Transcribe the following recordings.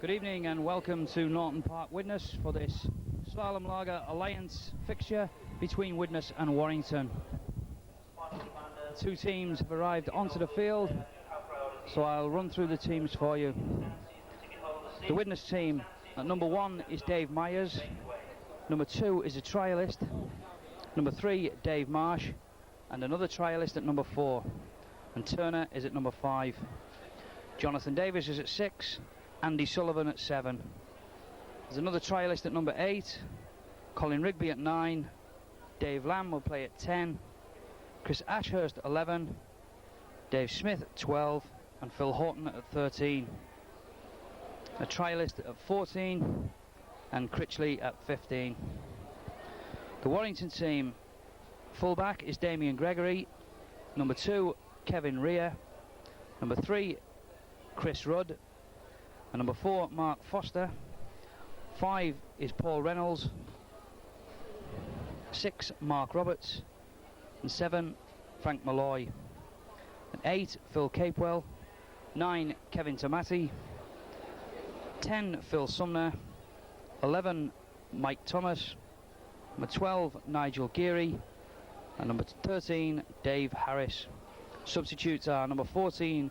Good evening and welcome to Norton Park, Widnes for this Slalom Lager Alliance fixture between Widnes and Warrington. Two teams have arrived onto the field, so I'll run through the teams for you. The Widnes team at number 1 is Dave Myers, number 2 is a trialist, number 3 Dave Marsh, and another trialist at number 4, and Turner is at number 5. Jonthan Davies is at 6, Andy Sullivan at 7. There's another trialist at number 8, Colin Rigby at 9, Dave Lamb will play at 10, Chris Ashurst at 11, Dave Smith at 12, and Phil Horton at 13. A trialist at 14, and Critchley at 15. The Warrington team fullback is Damien Gregory, number 2 Kevin Rea, number 3 Chris Rudd, and number 4 Mark Foster. 5 is Paul Reynolds, 6 Mark Roberts, and 7 Frank Malloy, and 8 Phil Capewell, 9 Kevin Tomati, 10 Phil Sumner, 11 Mike Thomas, number 12 Nigel Geary, and number 13 Dave Harris. Substitutes are number 14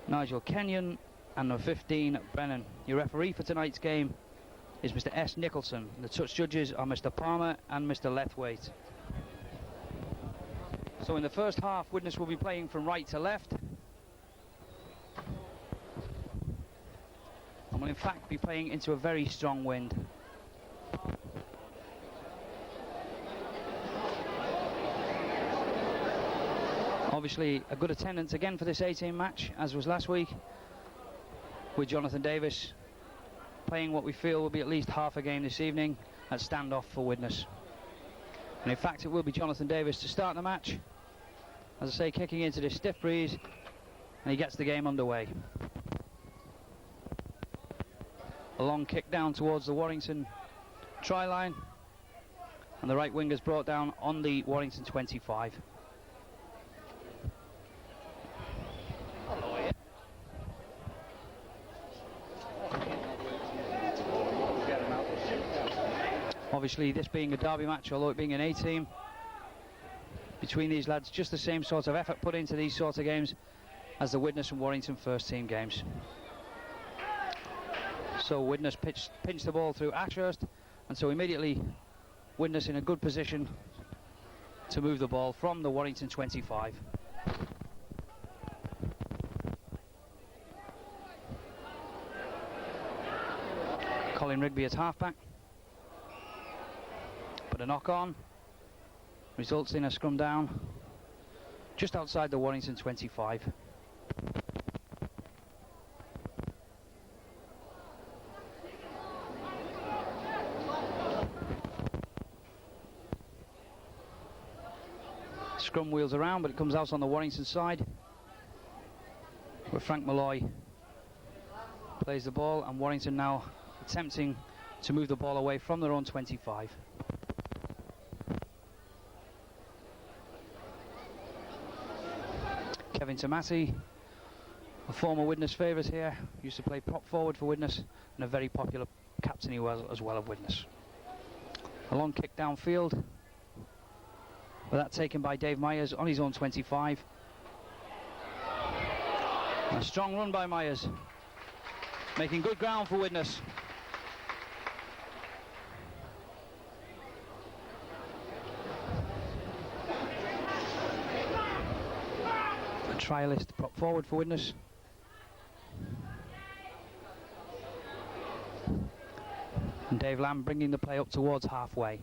Nigel Kenyon and number 15 Brennan. Your referee for tonight's game is Mr. S. Nicholson. The touch judges are Mr. Palmer and Mr. Lethwaite. So in the first half, Widnes will be playing from right to left, and will in fact be playing into a very strong wind. Obviously a good attendance again for this 18 match, as was last week, with Jonthan Davies playing what we feel will be at least half a game this evening at standoff for Widnes. And in fact it will be Jonthan Davies to start the match, as I say, kicking into this stiff breeze, and he gets the game underway. A long kick down towards the Warrington try line, and the right wing is brought down on the Warrington 25. Obviously this being a derby match, although it being an A-team, between these lads just the same sort of effort put into these sort of games as the Widnes and Warrington first team games. So Widnes pinched the ball through Ashurst, and so immediately Widnes in a good position to move the ball from the Warrington 25. Colin Rigby at halfback, but a knock on results in a scrum down just outside the Warrington 25. Scrum wheels around, but it comes out on the Warrington side, where Frank Malloy plays the ball, and Warrington now attempting to move the ball away from their own 25. Kevin Tomati, a former Widnes favourite here, used to play prop forward for Widnes, and a very popular captain he was as well of Widnes. A long kick downfield, but that taken by Dave Myers on his own 25. A strong run by Myers, making good ground for Widnes. Trialist prop forward for Widnes. And Dave Lamb bringing the play up towards halfway.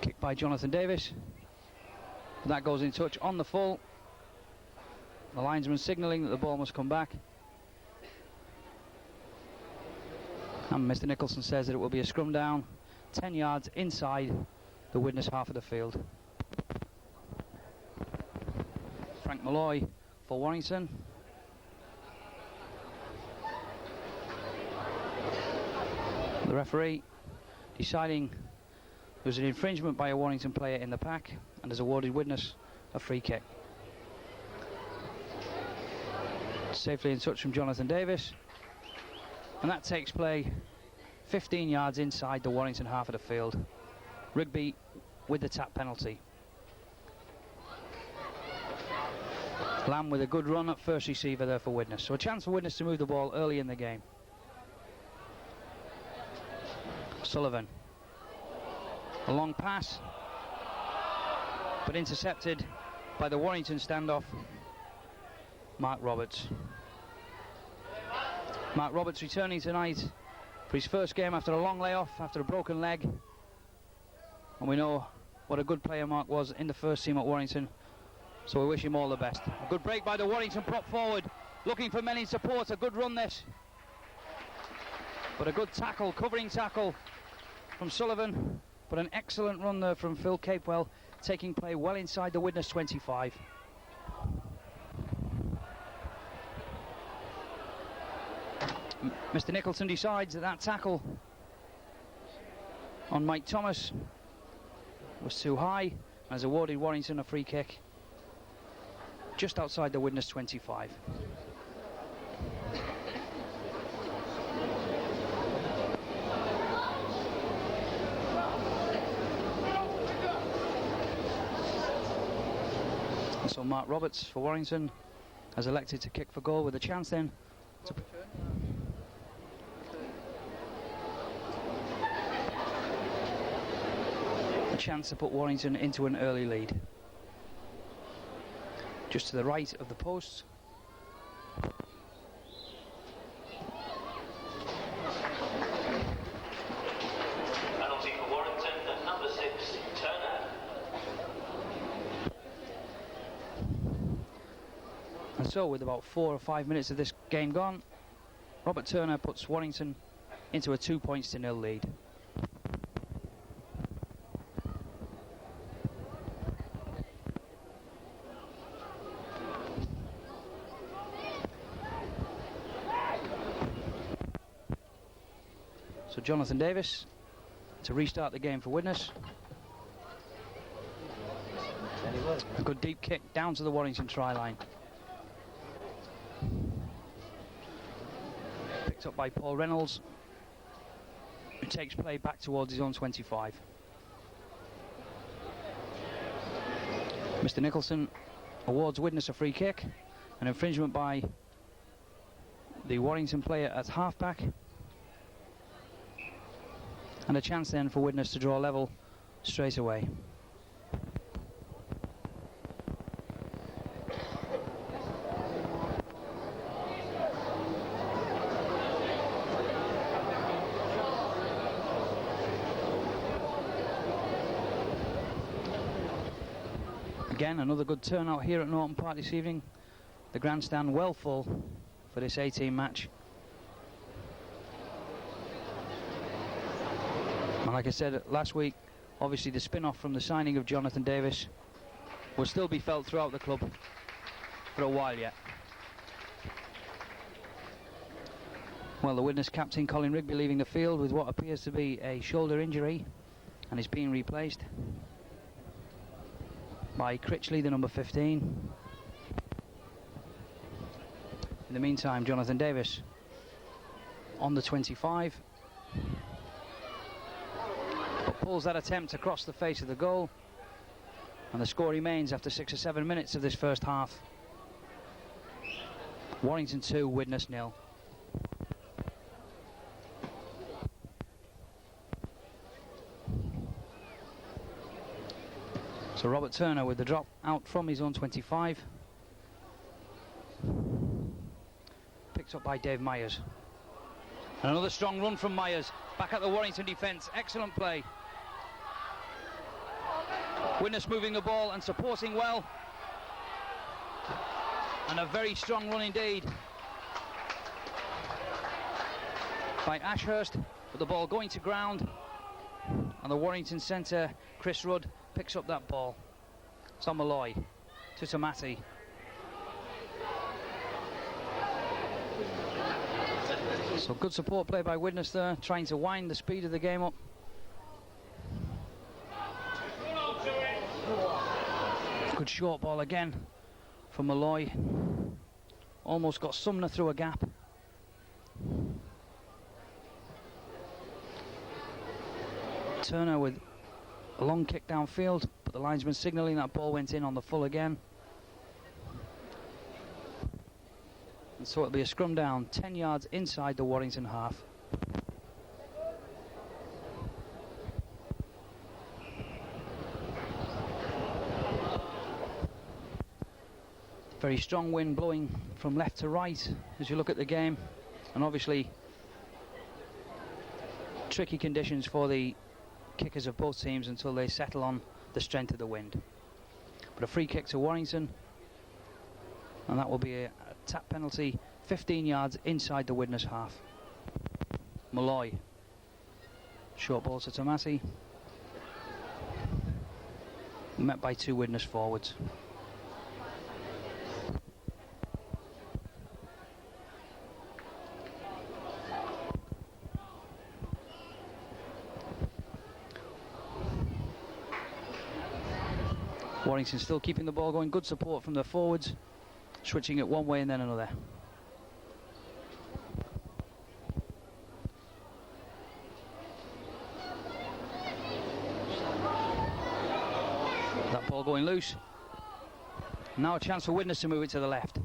Kick by Jonthan Davies. That goes in touch on the full. The linesman signalling that the ball must come back. And Mr. Nicholson says that it will be a scrum down 10 yards inside the Widnes half of the field. Frank Malloy for Warrington. The referee deciding there was an infringement by a Warrington player in the pack and has awarded Widnes a free kick. Safely in touch from Jonthan Davies. And that takes play 15 yards inside the Warrington half of the field. Rigby with the tap penalty. Lamb with a good run at first receiver there for Widnes. So a chance for Widnes to move the ball early in the game. Sullivan. A long pass, but intercepted by the Warrington standoff, Mark Roberts. Mark Roberts returning tonight for his first game after a long layoff, after a broken leg. And we know what a good player Mark was in the first team at Warrington. So we wish him all the best. A good break by the Warrington prop forward, looking for men in support. A good run this, but a good tackle, covering tackle from Sullivan, but an excellent run there from Phil Capewell, taking play well inside the Widnes 25. Mr. Nicholson decides that tackle on Mike Thomas was too high and has awarded Warrington a free kick just outside the Widnes 25. And so Mark Roberts for Warrington has elected to kick for goal with a chance then to put Warrington into an early lead. Just to the right of the post. Penalty for Warrington at number 6, Turner. And so with about 4 or 5 minutes of this game gone, Robert Turner puts Warrington into a 2-0 lead. So Jonthan Davies to restart the game for Widnes. A good deep kick down to the Warrington try line. Picked up by Paul Reynolds, who takes play back towards his own 25. Mr. Nicholson awards Widnes a free kick, an infringement by the Warrington player at halfback. And a chance then for Widnes to draw level straight away. Again, another good turnout here at Norton Park this evening. The grandstand well full for this A-team match. And like I said last week, obviously the spin-off from the signing of Jonthan Davies will still be felt throughout the club for a while yet. Well, the Widnes captain Colin Rigby leaving the field with what appears to be a shoulder injury, and is being replaced by Critchley, the number 15. In the meantime, Jonthan Davies on the 25. But pulls that attempt across the face of the goal, and the score remains after 6 or 7 minutes of this first half. Warrington 2, Widnes 0. So Robert Turner with the drop out from his own 25. Picked up by Dave Myers. And another strong run from Myers, back at the Warrington defence. Excellent play. Widnes moving the ball and supporting well. And a very strong run indeed by Ashurst, with the ball going to ground. And the Warrington centre, Chris Rudd, picks up that ball. It's on Malloy to Tomati. So good support play by Widnes there, trying to wind the speed of the game up. Good short ball again from Malloy. Almost got Sumner through a gap. Turner with a long kick downfield, but the linesman signalling that ball went in on the full again. And so it'll be a scrum down, 10 yards inside the Warrington half. Very strong wind blowing from left to right as you look at the game, and obviously tricky conditions for the kickers of both teams until they settle on the strength of the wind. But a free kick to Warrington, and that will be a tap penalty, 15 yards inside the Widnes half. Malloy, short ball to Tomasi, met by two Widnes forwards. Warrington still keeping the ball going, good support from the forwards, switching it one way and then another. That ball going loose. Now a chance for Widnes to move it to the left.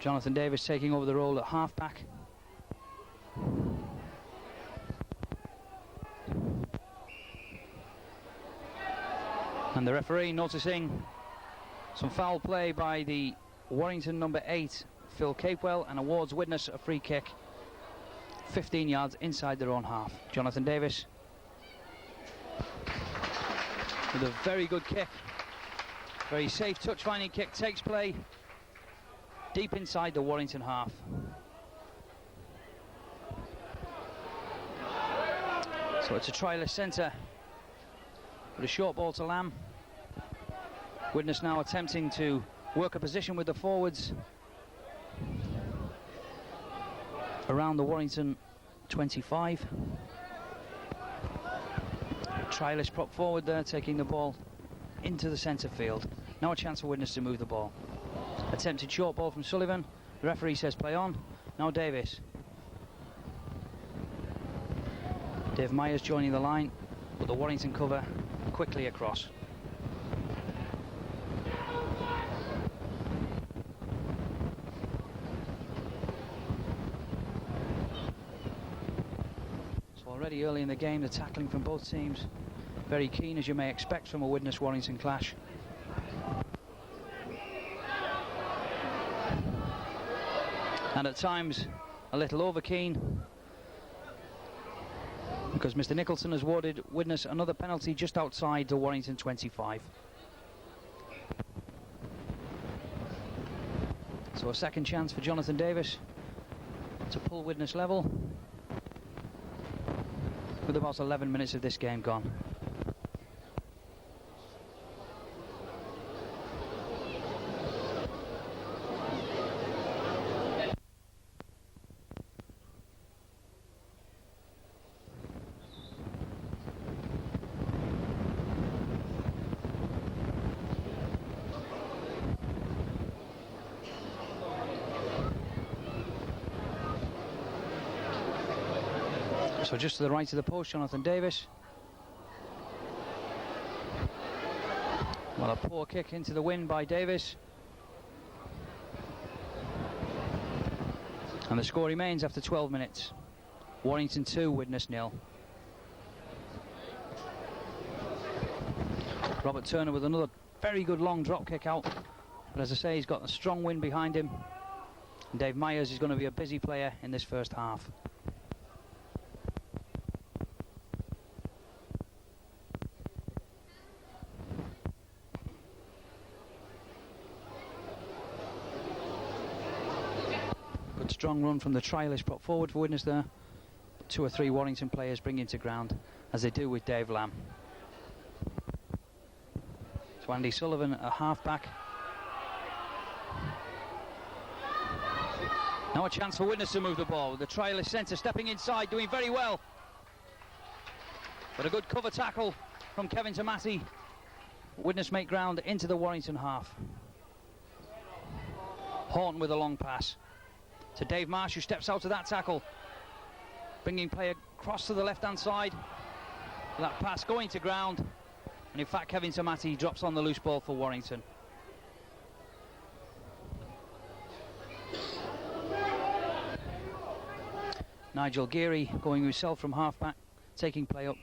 Jonthan Davies taking over the role at half-back. And the referee noticing some foul play by the Warrington number 8, Phil Capewell, and awards Widnes a free kick 15 yards inside their own half. Jonthan Davies with a very good kick. Very safe touch-finding kick, takes play deep inside the Warrington half. So it's a trialist centre with a short ball to Lamb. Widnes now attempting to work a position with the forwards around the Warrington 25. Trialist prop forward there, taking the ball into the centre field. Now a chance for Widnes to move the ball. Attempted short ball from Sullivan. The referee says play on. Now Davies. Dave Myers joining the line, but the Warrington cover quickly across. So already early in the game, the tackling from both teams very keen, as you may expect from a Widnes Warrington clash. And at times a little over keen, because Mr. Nicholson has awarded Widnes another penalty just outside the Warrington 25. So a second chance for Jonthan Davies to pull Widnes level with about 11 minutes of this game gone. So just to the right of the post, Jonthan Davies. Well, a poor kick into the wind by Davies. And the score remains after 12 minutes. Warrington 2, Widnes 0. Robert Turner with another very good long drop kick out. But as I say, he's got a strong wind behind him. And Dave Myers is going to be a busy player in this first half. Strong run from the trialist prop forward for Widnes there. 2 or 3 Warrington players bring into ground, as they do with Dave Lamb. So Andy Sullivan, a half-back. Now a chance for Widnes to move the ball. The trialist centre stepping inside, doing very well. But a good cover tackle from Kevin Tomati. Widnes make ground into the Warrington half. Horton with a long pass to Dave Marsh, who steps out to that tackle, bringing play across to the left-hand side. That pass going to ground, and in fact Kevin Tomati drops on the loose ball for Warrington. Nigel Geary going himself from half-back, taking play up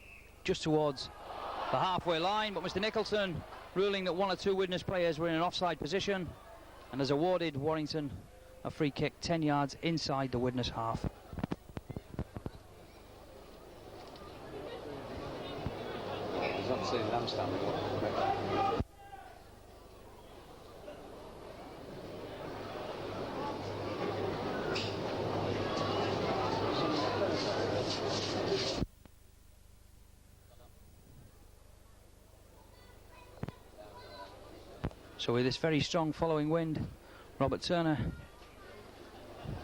just towards the halfway line, but Mr. Nicholson ruling that one or two Widnes players were in an offside position and has awarded Warrington a free kick 10 yards inside the Widnes half. So with this very strong following wind, Robert Turner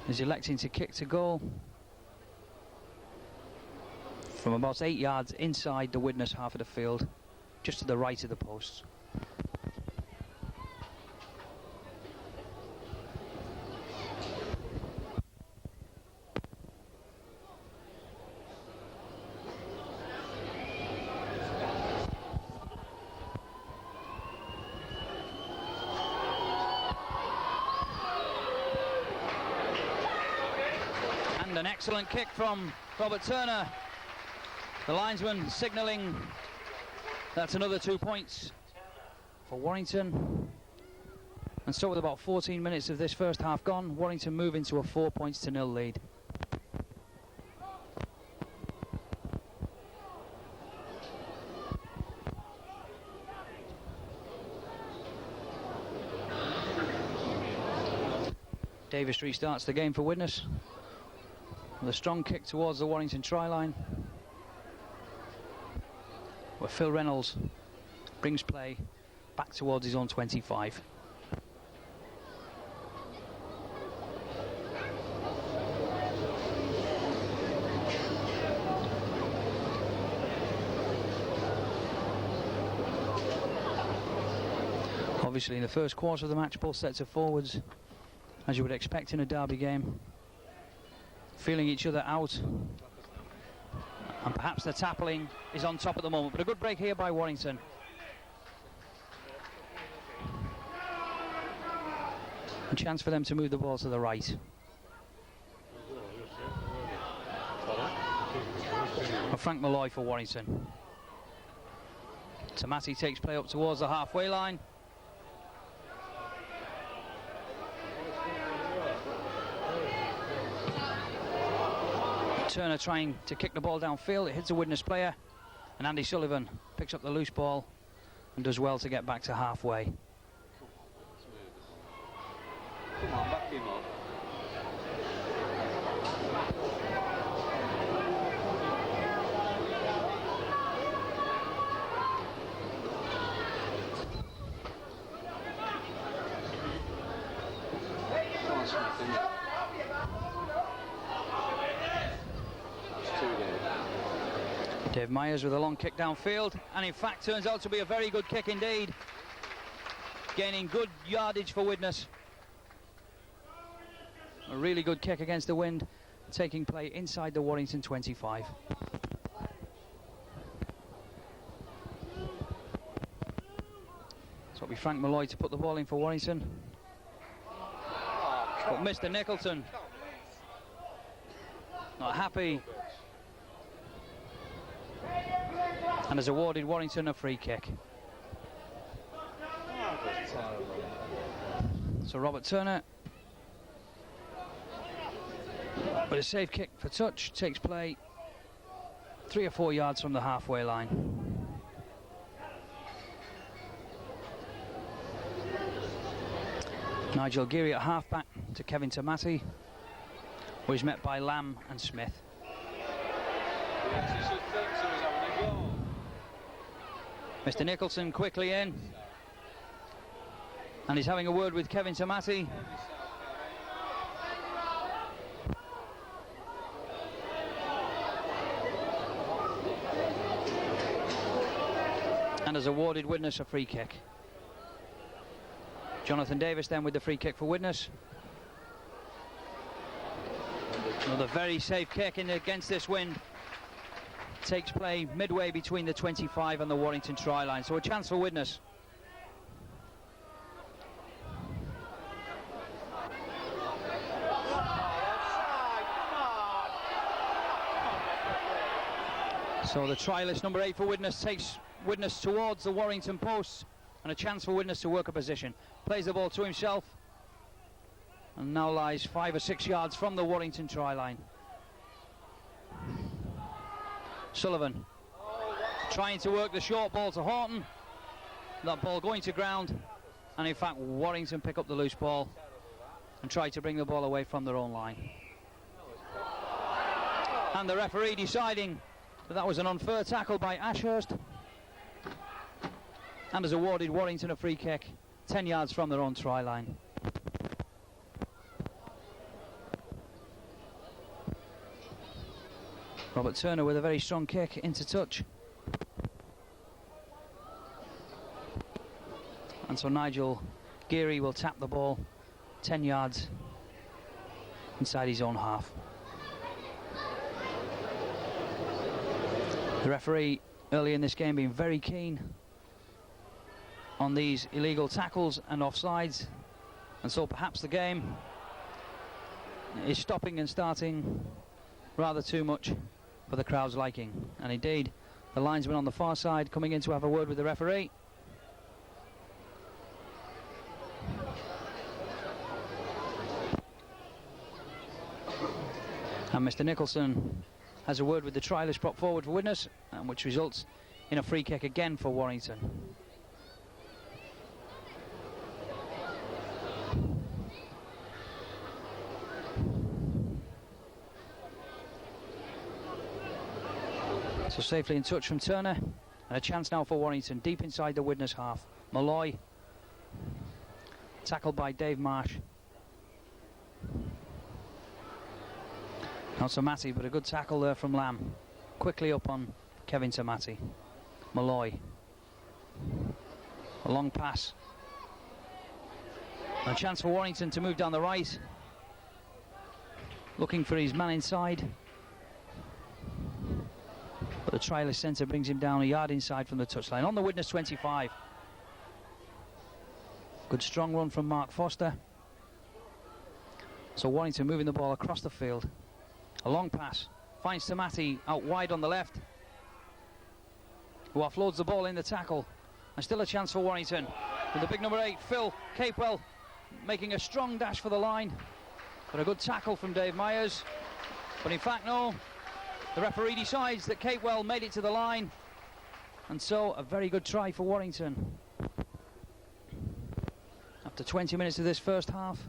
is electing to kick to goal from about 8 yards inside the Widnes half of the field, just to the right of the posts. An excellent kick from Robert Turner. The linesman signalling that's another 2 points for Warrington. And so with about 14 minutes of this first half gone, Warrington move into a 4-0 lead. Davies restarts the game for Widnes with a strong kick towards the Warrington try line, where Phil Reynolds brings play back towards his own 25. Obviously in the first quarter of the match, both sets of forwards, as you would expect in a derby game, feeling each other out, and perhaps the tackling is on top at the moment, but a good break here by Warrington. A chance for them to move the ball to the right. And Frank Malloy for Warrington. Tomati takes play up towards the halfway line. Turner trying to kick the ball downfield, it hits a Widnes player, and Andy Sullivan picks up the loose ball and does well to get back to halfway. Come on, back him up. Come on, Smith, Dave Myers with a long kick downfield, and in fact turns out to be a very good kick indeed, gaining good yardage for Widnes. A really good kick against the wind, taking play inside the Warrington 25. So it'll be Frank Malloy to put the ball in for Warrington. But Mr. Nicholson not happy, and has awarded Warrington a free kick. So Robert Turner, with a safe kick for touch, takes play 3 or 4 yards from the halfway line. Nigel Geary at halfback to Kevin Tomati, where he's met by Lamb and Smith. Mr. Nicholson quickly in, and he's having a word with Kevin Tomati. and has awarded Widnes a free kick. Jonthan Davies then with the free kick for Widnes. Another very safe kick in against this wind. Takes play midway between the 25 and the Warrington try line, so a chance for Widnes. So the trialist number 8 for Widnes takes Widnes towards the Warrington post, and a chance for Widnes to work a position. Plays the ball to himself and now lies 5 or 6 yards from the Warrington try line. Sullivan trying to work the short ball to Horton. That ball going to ground, and in fact Warrington pick up the loose ball and try to bring the ball away from their own line. And the referee deciding that was an unfair tackle by Ashurst, and has awarded Warrington a free kick 10 yards from their own try line. Robert Turner with a very strong kick into touch. And so Nigel Geary will tap the ball 10 yards inside his own half. The referee early in this game being very keen on these illegal tackles and offsides, and so perhaps the game is stopping and starting rather too much for the crowd's liking. And indeed, the linesman on the far side coming in to have a word with the referee. And Mr. Nicholson has a word with the trialist brought forward for Widnes, and which results in a free kick again for Warrington. So safely in touch from Turner, and a chance now for Warrington deep inside the Widnes half. Malloy tackled by Dave Marsh. Not Samati, but a good tackle there from Lamb. Quickly up on Kevin Samati. Malloy. A long pass. A chance for Warrington to move down the right. Looking for his man inside. But the trialist centre brings him down a yard inside from the touchline. On the Widnes 25. Good strong run from Mark Foster. So Warrington moving the ball across the field. A long pass, finds Tamati out wide on the left, who offloads the ball in the tackle, and still a chance for Warrington with the big number 8, Phil Capewell, making a strong dash for the line, but a good tackle from Dave Myers. But in fact no, the referee decides that Capewell made it to the line, and so a very good try for Warrington. After 20 minutes of this first half,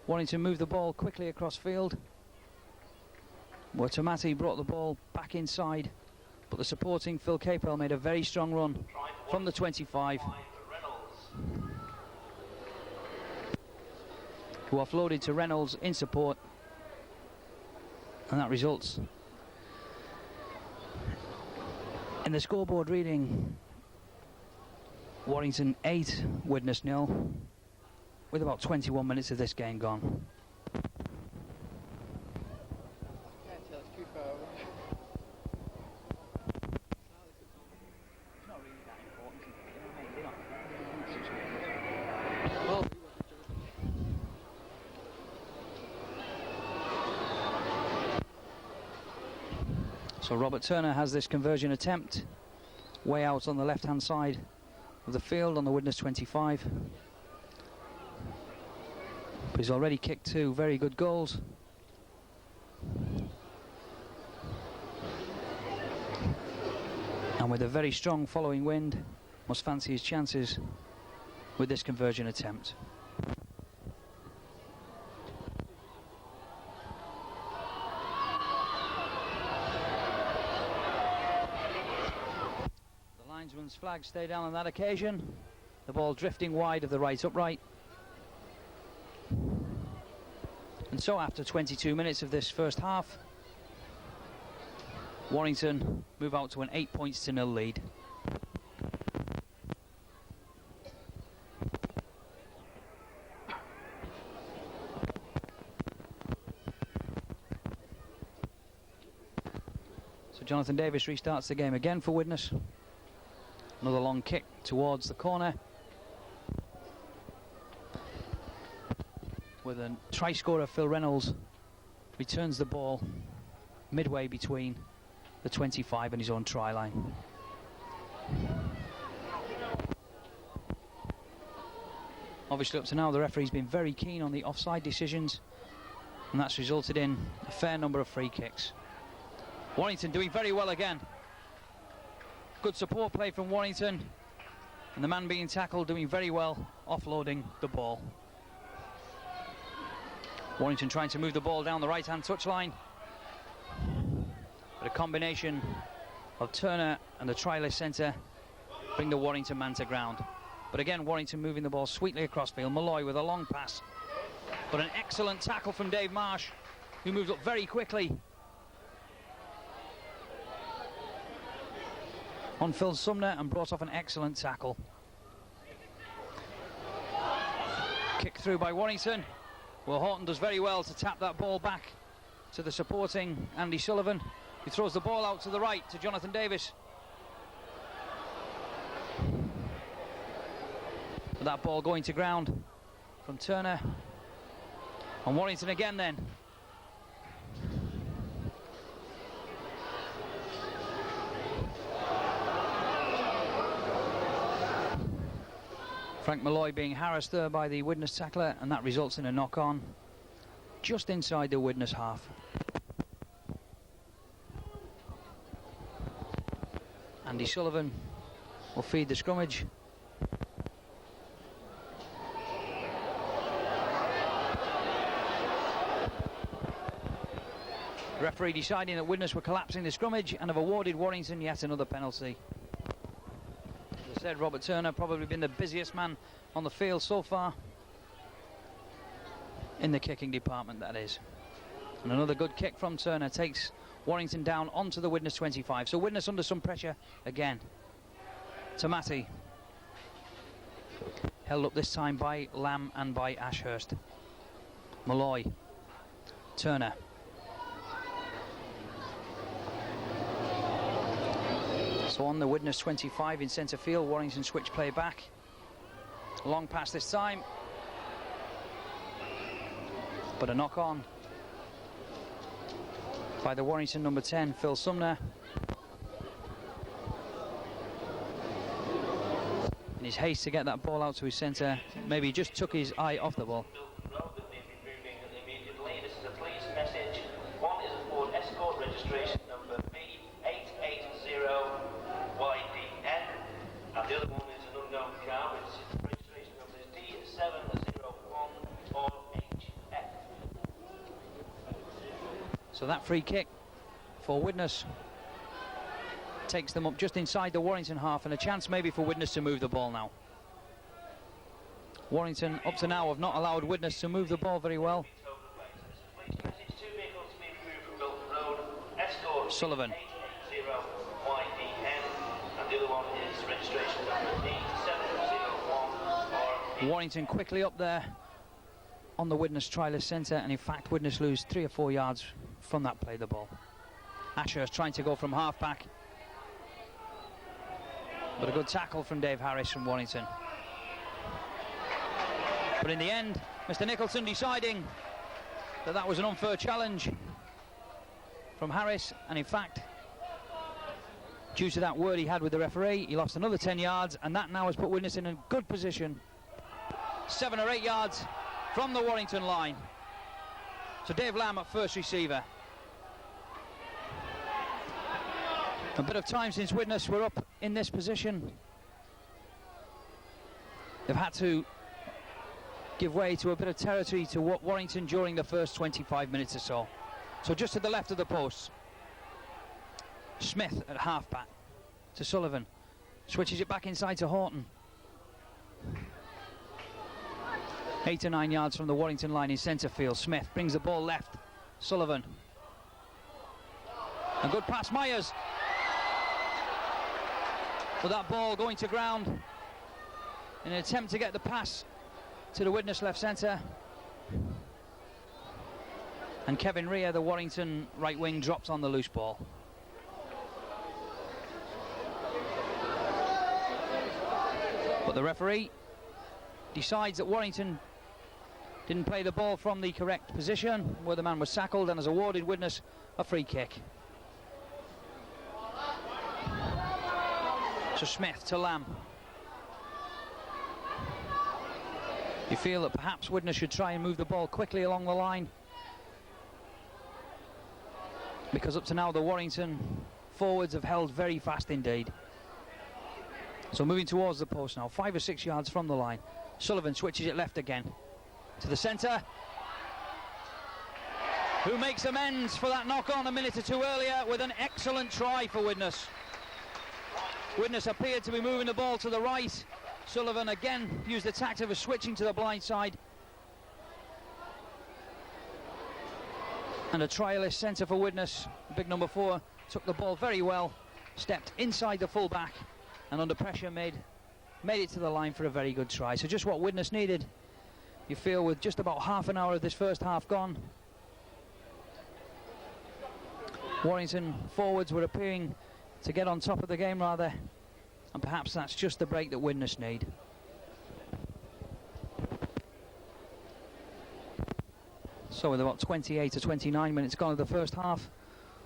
Warrington moved the ball quickly across field, where Tomati brought the ball back inside, but the supporting Phil Capewell made a very strong run from the 25, who offloaded to Reynolds in support, and that results in the scoreboard reading Warrington 8, Widnes 0, with about 21 minutes of this game gone. So Robert Turner has this conversion attempt way out on the left-hand side of the field on the Widnes 25. But he's already kicked 2 very good goals. And with a very strong following wind, must fancy his chances with this conversion attempt. Linesman's flag stay down on that occasion. The ball drifting wide of the right upright. And so after 22 minutes of this first half, Warrington move out to an 8-0 lead. So Jonathan Davies restarts the game again for Widnes. Another long kick towards the corner, with a try scorer Phil Reynolds returns the ball midway between the 25 and his own try line. Obviously up to now the referee's been very keen on the offside decisions, and that's resulted in a fair number of free kicks. Warrington doing very well again. Good support play from Warrington, and the man being tackled doing very well, offloading the ball. Warrington trying to move the ball down the right-hand touchline, but a combination of Turner and the trialist centre bring the Warrington man to ground. But again, Warrington moving the ball sweetly across field. Malloy with a long pass, but an excellent tackle from Dave Marsh, who moved up very quickly on Phil Sumner and brought off an excellent tackle. Kick through by Warrington. Well, Horton does very well to tap that ball back to the supporting Andy Sullivan, who throws the ball out to the right to Jonathan Davies. But that ball going to ground from Turner. And Warrington again then. Frank Malloy being harassed there by the Widnes tackler, and that results in a knock-on just inside the Widnes half. Andy Sullivan will feed the scrummage. The referee deciding that Widnes were collapsing the scrummage and have awarded Warrington yet another penalty. As I said, Robert Turner probably been the busiest man on the field so far, in the kicking department, that is. And another good kick from Turner takes Warrington down onto the Widnes 25. So Widnes under some pressure again. Tomati, held up this time by Lamb and by Ashurst. Malloy, Turner. So on the Widnes 25 in centre field, Warrington switch play back. Long pass this time, but a knock on by the Warrington number 10, Phil Sumner. In his haste to get that ball out to his centre, maybe he just took his eye off the ball. This is a police message. One is a Ford Escort registration number B880YDN, and the other one is an unknown car, which is registration number D7014HF. So that free kick for Widnes takes them up just inside the Warrington half, and a chance maybe for Widnes to move the ball now. Warrington up to now have not allowed Widnes to move the ball very well. Sullivan. Warrington quickly up there on the Widnes trialist centre, and in fact Widnes lose 3 or 4 yards from that play the ball. Ashurst trying to go from half back, but a good tackle from Dave Harris from Warrington. But in the end, Mr. Nicholson deciding that that was an unfair challenge from Harris, and in fact, due to that word he had with the referee, he lost another 10 yards, and that now has put Widnes in a good position, 7 or 8 yards from the Warrington line. So Dave Lamb at first receiver. A bit of time since Widnes were up in this position. They've had to give way to a bit of territory to Warrington during the first 25 minutes or so. So just to the left of the post, Smith at half-back to Sullivan. Switches it back inside to Horton. 8 or 9 yards from the Warrington line in centre field. Smith brings the ball left. Sullivan. A good pass, Myers. With that ball going to ground in an attempt to get the pass to the Widnes left centre. And Kevin Rea, the Warrington right wing, drops on the loose ball. But the referee decides that Warrington didn't play the ball from the correct position where the man was tackled, and has awarded Widnes a free kick. So Smith to Lamb. You feel that perhaps Widnes should try and move the ball quickly along the line, because up to now the Warrington forwards have held very fast indeed. So moving towards the post now, 5 or 6 yards from the line. Sullivan switches it left again to the centre, who makes amends for that knock on a minute or two earlier with an excellent try for Widnes. Widnes appeared to be moving the ball to the right. Sullivan again used the tactic of switching to the blind side. And a trialist centre for Widnes, big number 4, took the ball very well, stepped inside the full-back, and under pressure made it to the line for a very good try. So just what Widnes needed, you feel, with just about half an hour of this first half gone. Warrington forwards were appearing to get on top of the game rather, and perhaps that's just the break that Widnes need. So with about 28 to 29 minutes gone of the first half,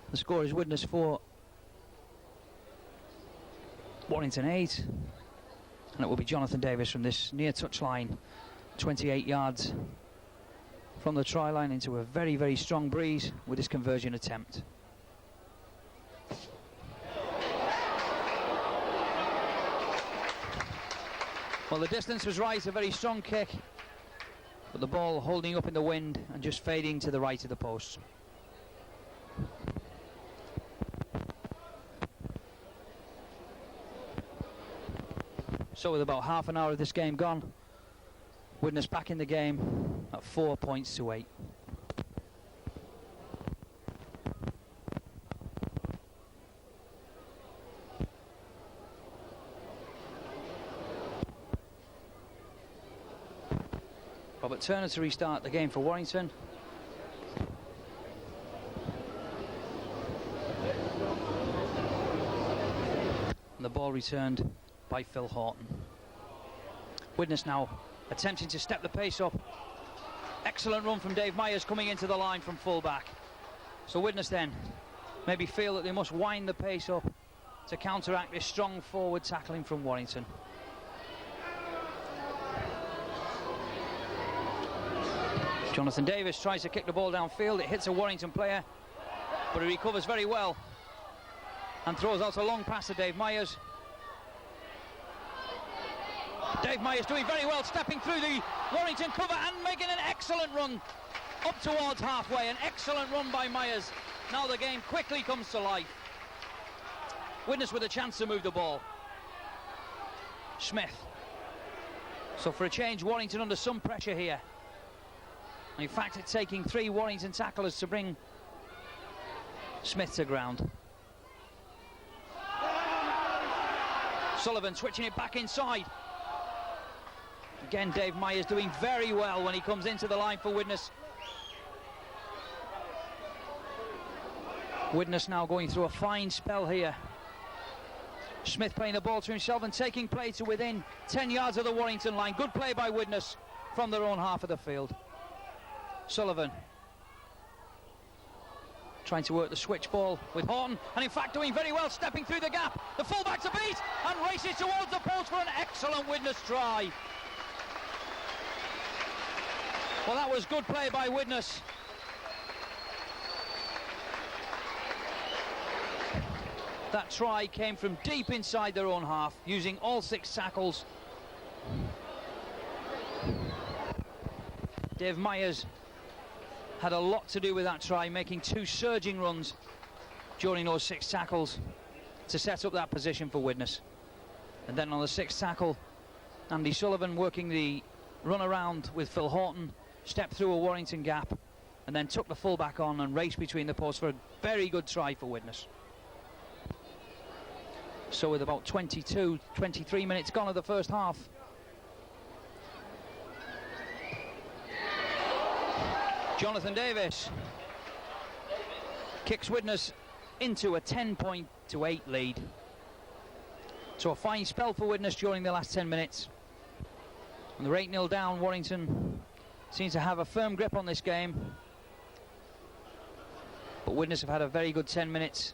the score is Widnes 4, Warrington 8, and it will be Jonthan Davies from this near touch line, 28 yards from the try line, into a very, very strong breeze with this conversion attempt. Well, the distance was right, a very strong kick, but the ball holding up in the wind and just fading to the right of the post. So with about half an hour of this game gone, Widnes back in the game at 4 points to 8. Robert Turner to restart the game for Warrington. And the ball returned by Phil Horton. Widnes now attempting to step the pace up. Excellent run from Dave Myers coming into the line from full-back. So Widnes then maybe feel that they must wind the pace up to counteract this strong forward tackling from Warrington. Jonthan Davies tries to kick the ball downfield. It hits a Warrington player, but he recovers very well and throws out a long pass to Dave Myers. Dave Myers doing very well, stepping through the Warrington cover and making an excellent run up towards halfway. An excellent run by Myers. Now the game quickly comes to life. Widnes with a chance to move the ball. Smith. So for a change, Warrington under some pressure here. In fact, it's taking 3 Warrington tacklers to bring Smith to ground. Sullivan switching it back inside. Again, Dave Myers doing very well when he comes into the line for Widnes. Widnes now going through a fine spell here. Smith playing the ball to himself and taking play to within 10 yards of the Warrington line. Good play by Widnes from their own half of the field. Sullivan trying to work the switch ball with Horton, and in fact doing very well, stepping through the gap. The fullback's a beat and races towards the post for an excellent Widnes try. Well, that was good play by Widnes. That try came from deep inside their own half, using all 6 tackles. Dave Myers had a lot to do with that try, making 2 surging runs during those 6 tackles to set up that position for Widnes. And then on the 6th tackle, Andy Sullivan working the run around with Phil Horton, stepped through a Warrington gap and then took the fullback on and raced between the posts for a very good try for Widnes. So with about 22, 23 minutes gone of the first half, Jonthan Davies kicks Widnes into a 10-point to 8 lead. So a fine spell for Widnes during the last 10 minutes. And they're 8-0 down. Warrington seems to have a firm grip on this game. But Widnes have had a very good 10 minutes.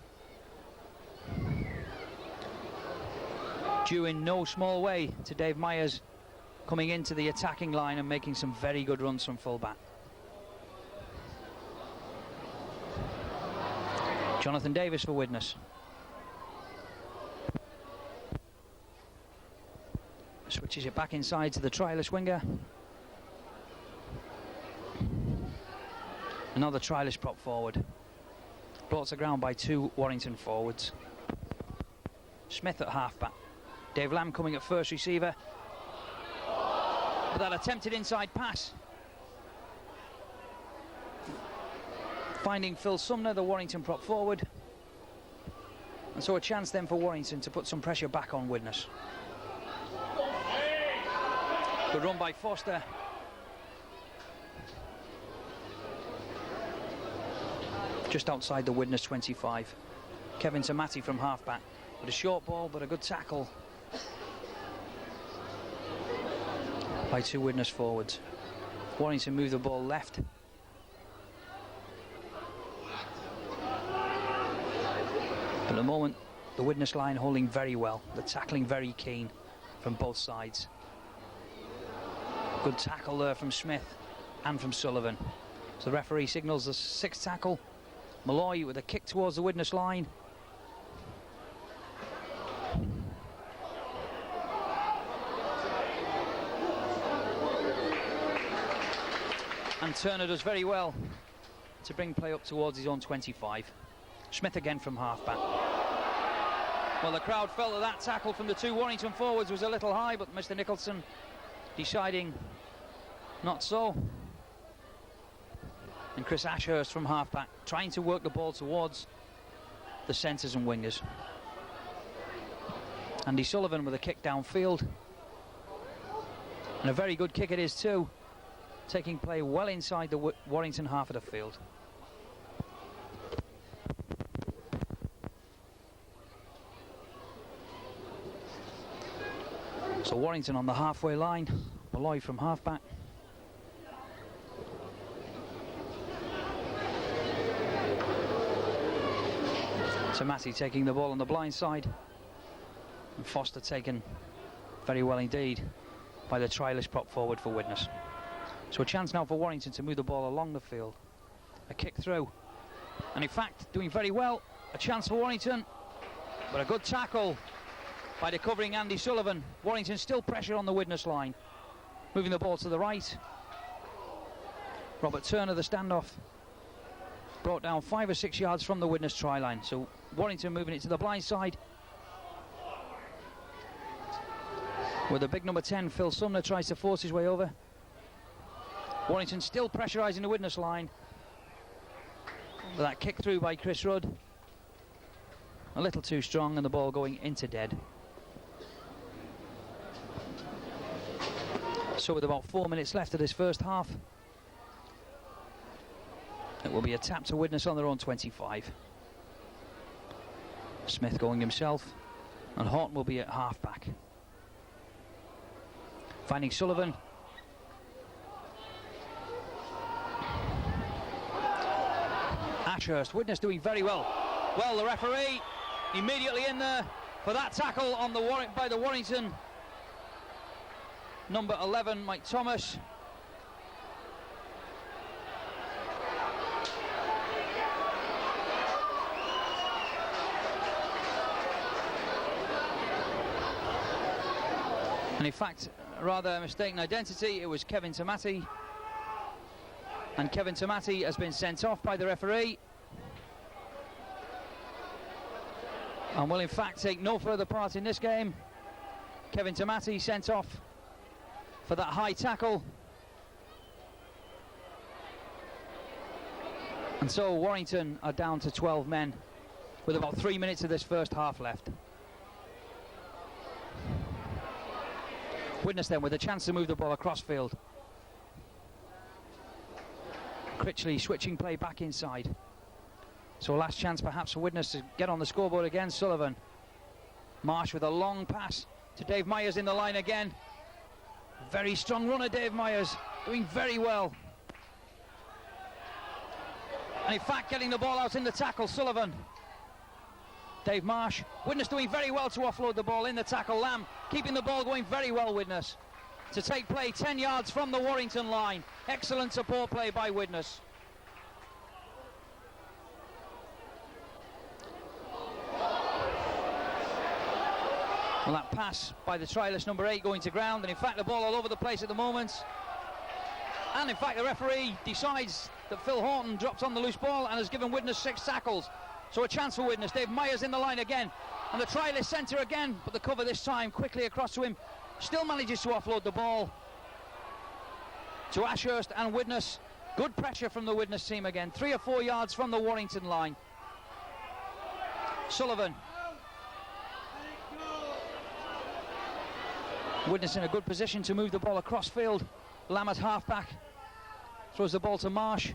Due in no small way to Dave Myers coming into the attacking line and making some very good runs from full-back. Jonthan Davies for Widnes. Switches it back inside to the trialist winger. Another trialist prop forward. Brought to ground by 2 Warrington forwards. Smith at half-back. Dave Lamb coming at first receiver. But that attempted inside pass. Finding Phil Sumner, the Warrington prop forward. And so a chance then for Warrington to put some pressure back on Widnes. Good run by Foster. Just outside the Widnes 25. Kevin Tamati from half-back. With a short ball, but a good tackle by 2 Widnes forwards. Warrington move the ball left. At the moment, the Widnes line holding very well. The tackling very keen from both sides. Good tackle there from Smith and from Sullivan. So the referee signals the 6th tackle. Malloy with a kick towards the Widnes line. And Turner does very well to bring play up towards his own 25. Smith again from half-back. Well, the crowd felt that that tackle from the 2 Warrington forwards was a little high, but Mr. Nicholson deciding not so. And Chris Ashurst from half-back trying to work the ball towards the centres and wingers. Andy Sullivan with a kick downfield. And a very good kick it is too. Taking play well inside the Warrington half of the field. So Warrington on the halfway line. Malloy from half-back. Tamati taking the ball on the blind side. And Foster taken very well indeed by the trialist prop forward for Widnes. So a chance now for Warrington to move the ball along the field. A kick through. And in fact, doing very well. A chance for Warrington. But a good tackle by the covering Andy Sullivan. Warrington still pressure on the Widnes line. Moving the ball to the right. Robert Turner, the standoff. Brought down 5 or 6 yards from the Widnes try line. So Warrington moving it to the blind side. With the big number 10, Phil Sumner tries to force his way over. Warrington still pressurising the Widnes line. With that kick through by Chris Rudd. A little too strong and the ball going into dead. So with about 4 minutes left of this first half, it will be a tap to Widnes on their own 25. Smith going himself, and Horton will be at half-back. Finding Sullivan. Ashurst, Widnes doing very well. Well, the referee immediately in there for that tackle on the by the Warrington number 11, Mike Thomas. And in fact, rather mistaken identity, it was Kevin Tamati. And Kevin Tamati has been sent off by the referee. And will in fact take no further part in this game. Kevin Tamati sent off for that high tackle. And so Warrington are down to 12 men with about 3 minutes of this first half left. Widnes then with a chance to move the ball across field. Critchley switching play back inside. So a last chance perhaps for Widnes to get on the scoreboard again. Sullivan. Marsh with a long pass to Dave Myers in the line again. Very strong runner, Dave Myers, doing very well. And in fact, getting the ball out in the tackle, Sullivan. Dave Marsh. Widnes doing very well to offload the ball in the tackle. Lamb keeping the ball going very well, Widnes. To take play 10 yards from the Warrington line. Excellent support play by Widnes. Well, that pass by the trialist number 8 going to ground, and in fact the ball all over the place at the moment. And in fact the referee decides that Phil Horton dropped on the loose ball and has given Widnes 6 tackles. So a chance for Widnes. Dave Myers in the line again, and the trialist centre again, but the cover this time quickly across to him. Still manages to offload the ball to Ashurst and Widnes. Good pressure from the Widnes team again. 3 or 4 yards from the Warrington line. Sullivan. Widnes in a good position to move the ball across field. Lamb at half-back. Throws the ball to Marsh,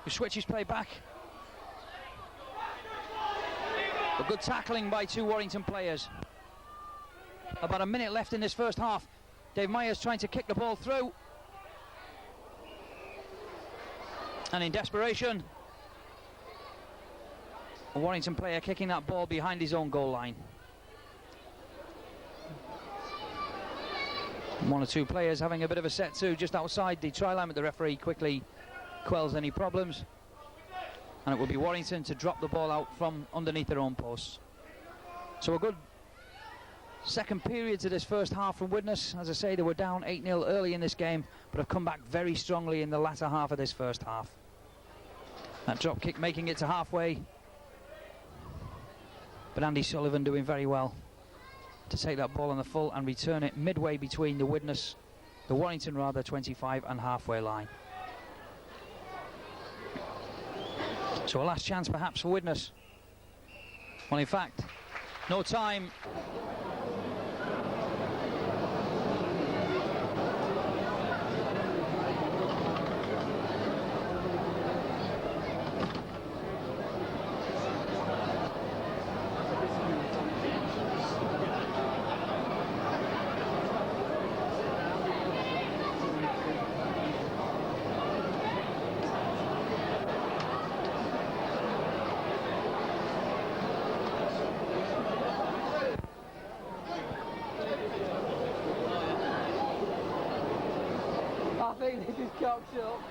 who switches play back. A good tackling by 2 Warrington players. About a minute left in this first half. Dave Myers trying to kick the ball through. And in desperation, a Warrington player kicking that ball behind his own goal line. 1 or 2 players having a bit of a set to just outside the try line, but the referee quickly quells any problems. And it will be Warrington to drop the ball out from underneath their own posts. So a good second period to this first half from Widnes. As I say, they were down 8-0 early in this game, but have come back very strongly in the latter half of this first half. That drop kick making it to halfway, but Andy Sullivan doing very well to take that ball on the full and return it midway between the Warrington 25 and halfway line. So a last chance perhaps for Widnes. Well, in fact, no time. I think they just cocked up.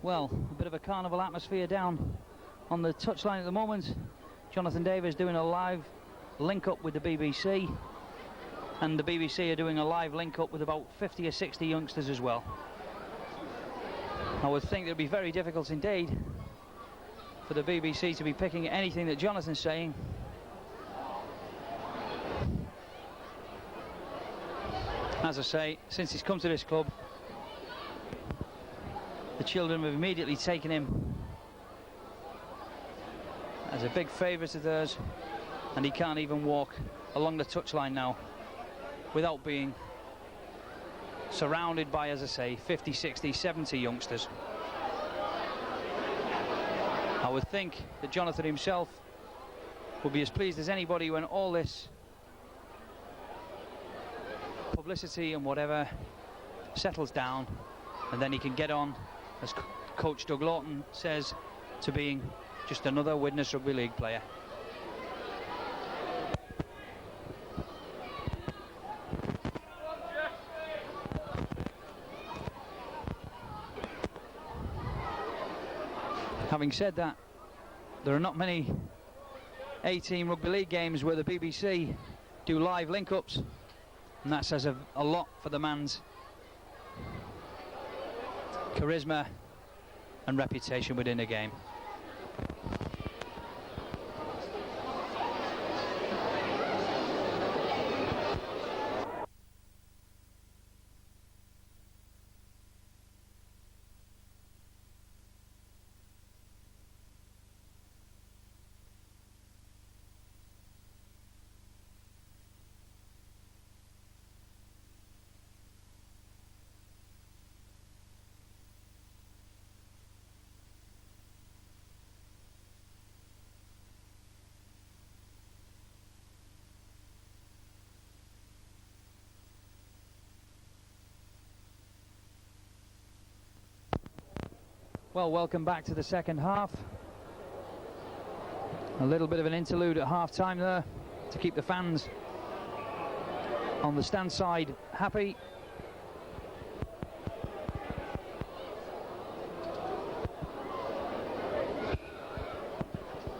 Well, a bit of a carnival atmosphere down on the touchline at the moment. Jonthan Davies doing a live link-up with the BBC, and the BBC are doing a live link-up with about 50 or 60 youngsters as well. I would think it would be very difficult indeed for the BBC to be picking anything that Jonathan's saying. As I say, since he's come to this club, the children have immediately taken him as a big favourite of theirs, and he can't even walk along the touchline now without being surrounded by, as I say, 50, 60, 70 youngsters. I would think that Jonthan himself would be as pleased as anybody when all this publicity and whatever settles down, and then he can get on, as coach Doug Lawton says, to being just another Widnes Rugby League player. Having said that, there are not many A-team Rugby League games where the BBC do live link-ups, and that says a lot for the man's charisma and reputation within the game. Well, welcome back to the second half. A little bit of an interlude at half-time there to keep the fans on the stand side happy.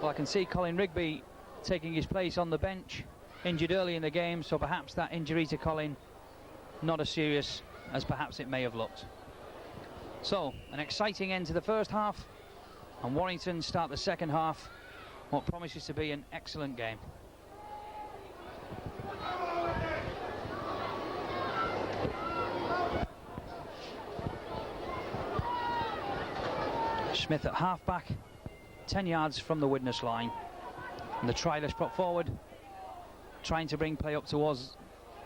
Well, I can see Colin Rigby taking his place on the bench, injured early in the game, so perhaps that injury to Colin not as serious as perhaps it may have looked. So, an exciting end to the first half, and Warrington start the second half, what promises to be an excellent game. Smith at half-back, 10 yards from the Widnes line, and the trialist put forward, trying to bring play up towards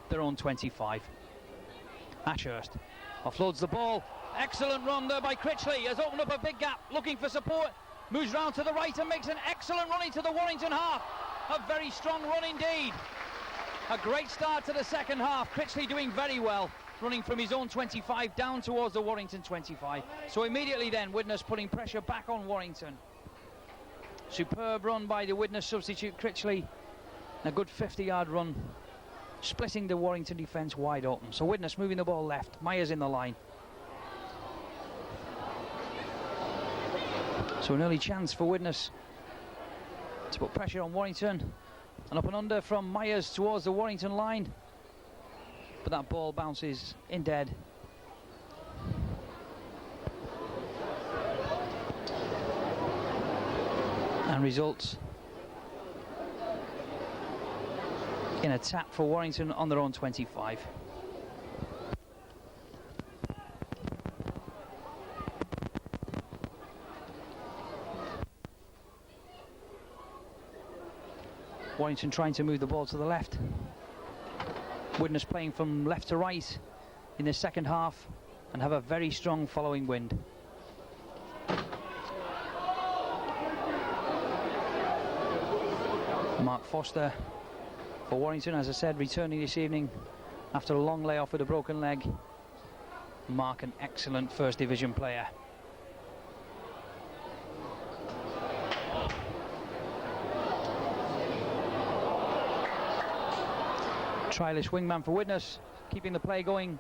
their own 25. Ashurst offloads the ball. Excellent run there by Critchley, has opened up a big gap, looking for support, moves round to the right and makes an excellent run into the Warrington half. A very strong run indeed. A great start to the second half. Critchley doing very well, running from his own 25 down towards the Warrington 25. So immediately then, Widnes putting pressure back on Warrington. Superb run by the Widnes substitute Critchley. A good 50-yard run, splitting the Warrington defence wide open. So Widnes moving the ball left, Myers in the line. So an early chance for Widnes to put pressure on Warrington, and up and under from Myers towards the Warrington line, but that ball bounces in dead. And results in a tap for Warrington on their own 25. Warrington trying to move the ball to the left. Widnes playing from left to right in the second half and have a very strong following wind. Mark Foster for Warrington, as I said, returning this evening after a long layoff with a broken leg. Mark, an excellent first division player. Trialist wingman for Widnes, keeping the play going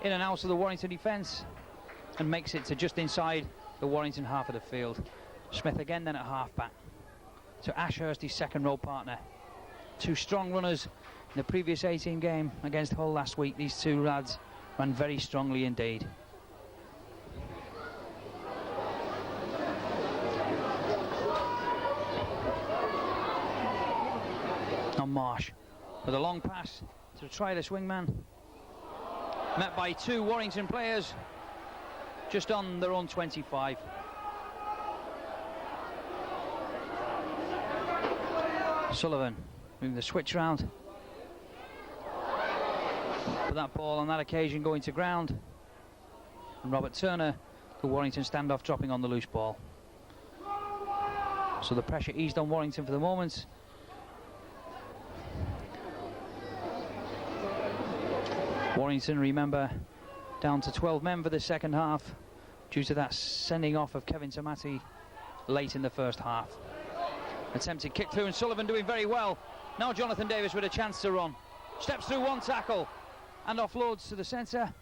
in and out of the Warrington defence, and makes it to just inside the Warrington half of the field. Smith again then at half-back. So Ashurst, his second row partner. Two strong runners in the previous 18 game against Hull last week. These two lads ran very strongly indeed. Now Marsh with a long pass to the trialist wingman, met by two Warrington players just on their own 25. Sullivan moving the switch round, but that ball on that occasion going to ground, and Robert Turner, the Warrington standoff, dropping on the loose ball. So the pressure eased on Warrington for the moment. Warrington, remember, down to 12 men for the second half due to that sending off of Kevin Tamati late in the first half. Attempted kick through, and Sullivan doing very well. Now Jonthan Davies with a chance to run. Steps through one tackle and offloads to the centre,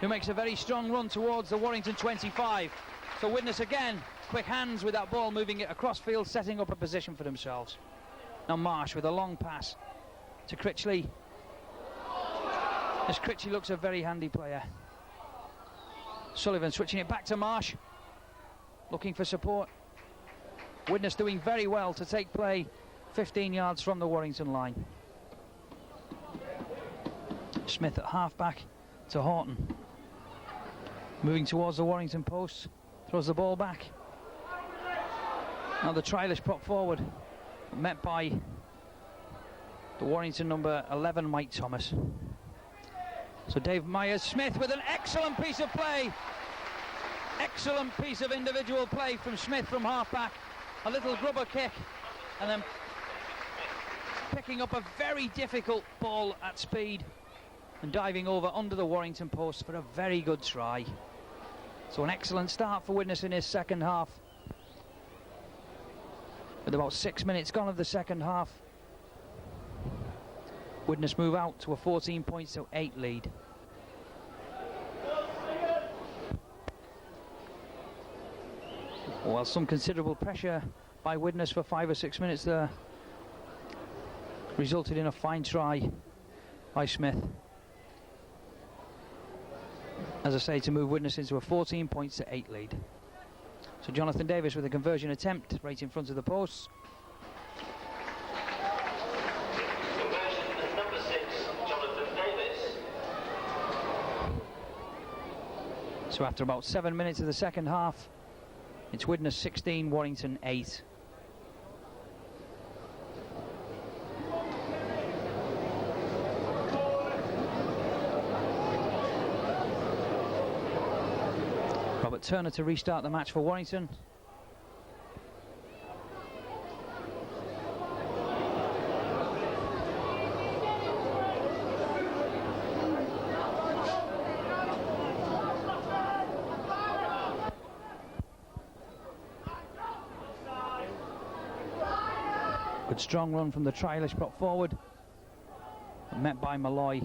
who makes a very strong run towards the Warrington 25. So Widnes again, quick hands with that ball, moving it across field, setting up a position for themselves. Now Marsh with a long pass to Critchley. As Critchley looks a very handy player. Sullivan switching it back to Marsh, looking for support. Widnes doing very well to take play 15 yards from the Warrington line. Smith at half-back to Horton. Moving towards the Warrington post, throws the ball back. Now the trialist put forward, met by the Warrington number 11, Mike Thomas. So Dave Myers-Smith with an excellent piece of play. Excellent piece of individual play from Smith from half-back. A little grubber kick, and then picking up a very difficult ball at speed and diving over under the Warrington post for a very good try. So an excellent start for Widnes in his second half. With about 6 minutes gone of the second half, Widnes move out to a 14 points to 8 lead. Well, some considerable pressure by Widnes for 5 or 6 minutes there resulted in a fine try by Smith. As I say, to move Widnes into a 14 points to 8 lead. So Jonthan Davies with a conversion attempt right in front of the posts. Conversion number 6, Jonthan Davies. So after about 7 minutes of the second half, it's Widnes 16, Warrington 8. Robert Turner to restart the match for Warrington. Good strong run from the trialist prop forward, met by Malloy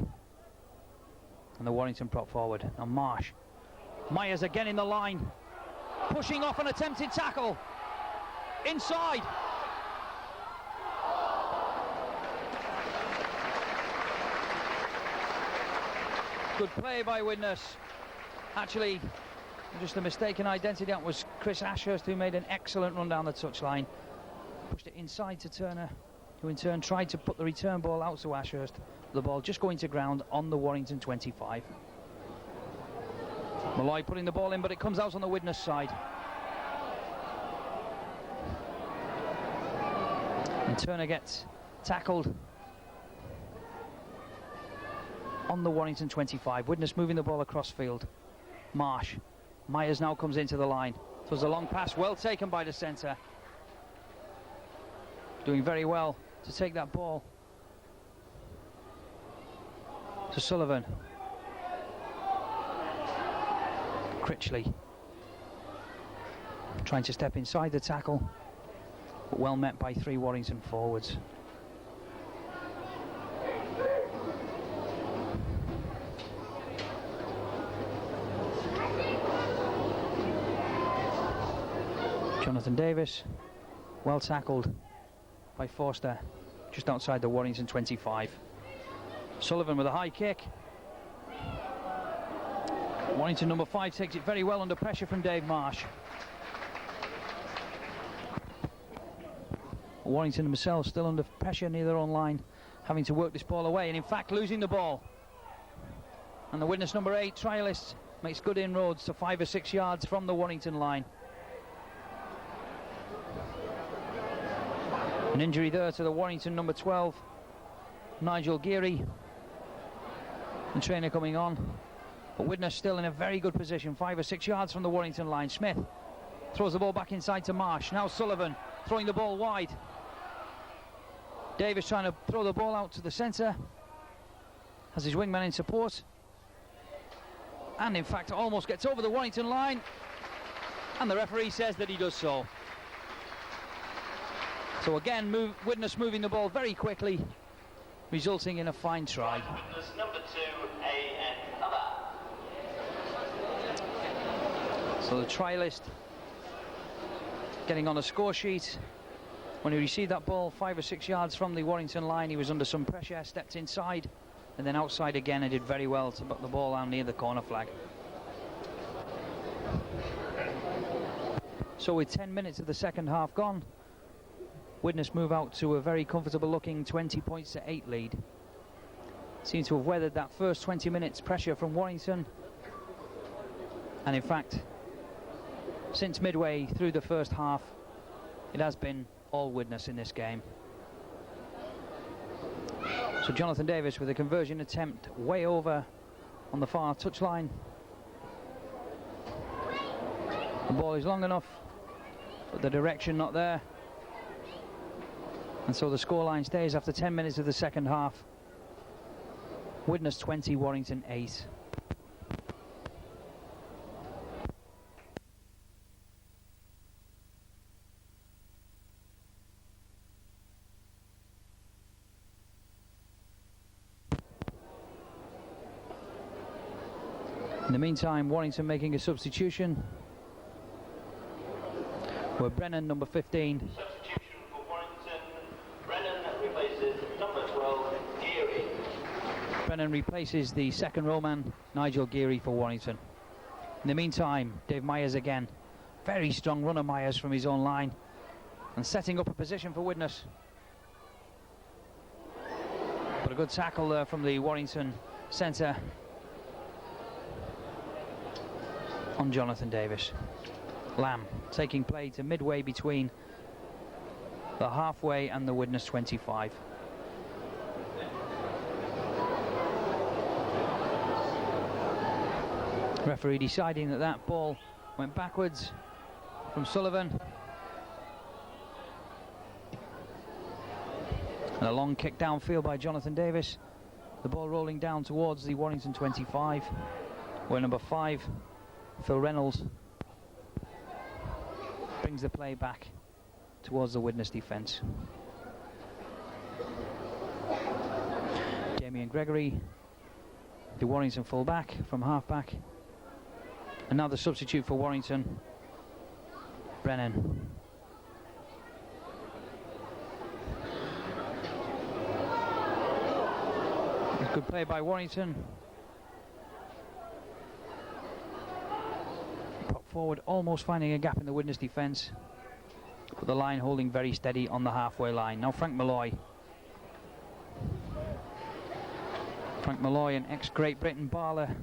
and the Warrington prop forward. Now Marsh. Myers again in the line, pushing off an attempted tackle. Inside. Good play by Widnes. Actually, just a mistaken identity. That was Chris Ashurst, who made an excellent run down the touchline. Pushed it inside to Turner, who in turn tried to put the return ball out to Ashurst. The ball just going to ground on the Warrington 25. Malloy putting the ball in, but it comes out on the Widnes side. And Turner gets tackled on the Warrington 25. Widnes moving the ball across field. Marsh. Myers now comes into the line. So it was a long pass, well taken by the centre. Doing very well to take that ball to Sullivan. Critchley trying to step inside the tackle, but well met by 3 Warrington forwards. Jonthan Davies, well tackled by Forster, just outside the Warrington 25. Sullivan with a high kick. Warrington number 5 takes it very well under pressure from Dave Marsh. Warrington themselves still under pressure near their own line, having to work this ball away, and in fact losing the ball. And the Widnes number 8 trialist makes good inroads to 5 or 6 yards from the Warrington line. An injury there to the Warrington number 12, Nigel Geary. The trainer coming on. But Widnes still in a very good position, 5 or 6 yards from the Warrington line. Smith throws the ball back inside to Marsh. Now Sullivan throwing the ball wide. Davies trying to throw the ball out to the centre. Has his wingman in support. And in fact almost gets over the Warrington line. And the referee says that he does so. So again, Widnes moving the ball very quickly, resulting in a fine try. Widnes number 2, A.N. Other. So the trialist getting on the score sheet. When he received that ball 5 or 6 yards from the Warrington line, he was under some pressure, stepped inside, and then outside again, and did very well to put the ball down near the corner flag. So with 10 minutes of the second half gone, Widnes move out to a very comfortable looking 20 points to 8 lead. Seem to have weathered that first 20 minutes pressure from Warrington. And in fact, since midway through the first half, it has been all Widnes in this game. So Jonthan Davies with a conversion attempt way over on the far touchline. The ball is long enough, but the direction not there. And so the scoreline stays after 10 minutes of the second half. Widnes 20, Warrington 8. In the meantime, Warrington making a substitution. Where Brennan, number 15. Substitution for Warrington. Brennan replaces number 12, Geary. Brennan replaces the second row man, Nigel Geary, for Warrington. In the meantime, Dave Myers again. Very strong runner, Myers, from his own line. And setting up a position for Widnes. But a good tackle there from the Warrington centre on Jonthan Davies. Lamb taking play to midway between the halfway and the Widnes 25. Referee deciding that that ball went backwards from Sullivan. And a long kick downfield by Jonthan Davies. The ball rolling down towards the Warrington 25, where number 5, Phil Reynolds, brings the play back towards the Widnes defence. Damien Gregory, the Warrington full-back from half-back. And now the substitute for Warrington, Brennan. Good play by Warrington. Put forward, almost finding a gap in the Widnes defence. But the line holding very steady on the halfway line. Now Frank Malloy. Frank Malloy, an ex-Great Britain Barler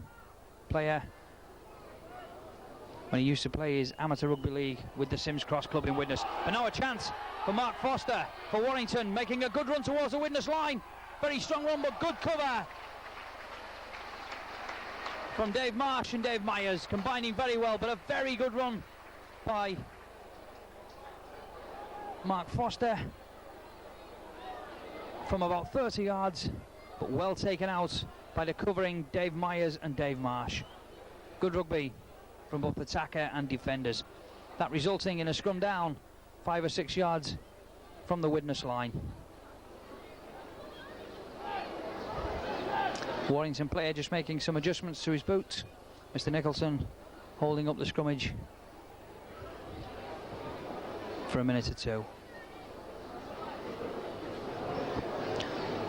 player, when he used to play his amateur rugby league with the Sims Cross Club in Widnes. But now a chance for Mark Foster for Warrington, making a good run towards the Widnes line. Very strong run, but good cover from Dave Marsh and Dave Myers, combining very well, but a very good run by Mark Foster from about 30 yards, but well taken out by the covering Dave Myers and Dave Marsh. Good rugby from both attacker and defenders. That resulting in a scrum down 5 or 6 yards from the Widnes line. Warrington player just making some adjustments to his boots. Mr. Nicholson holding up the scrummage for a minute or two.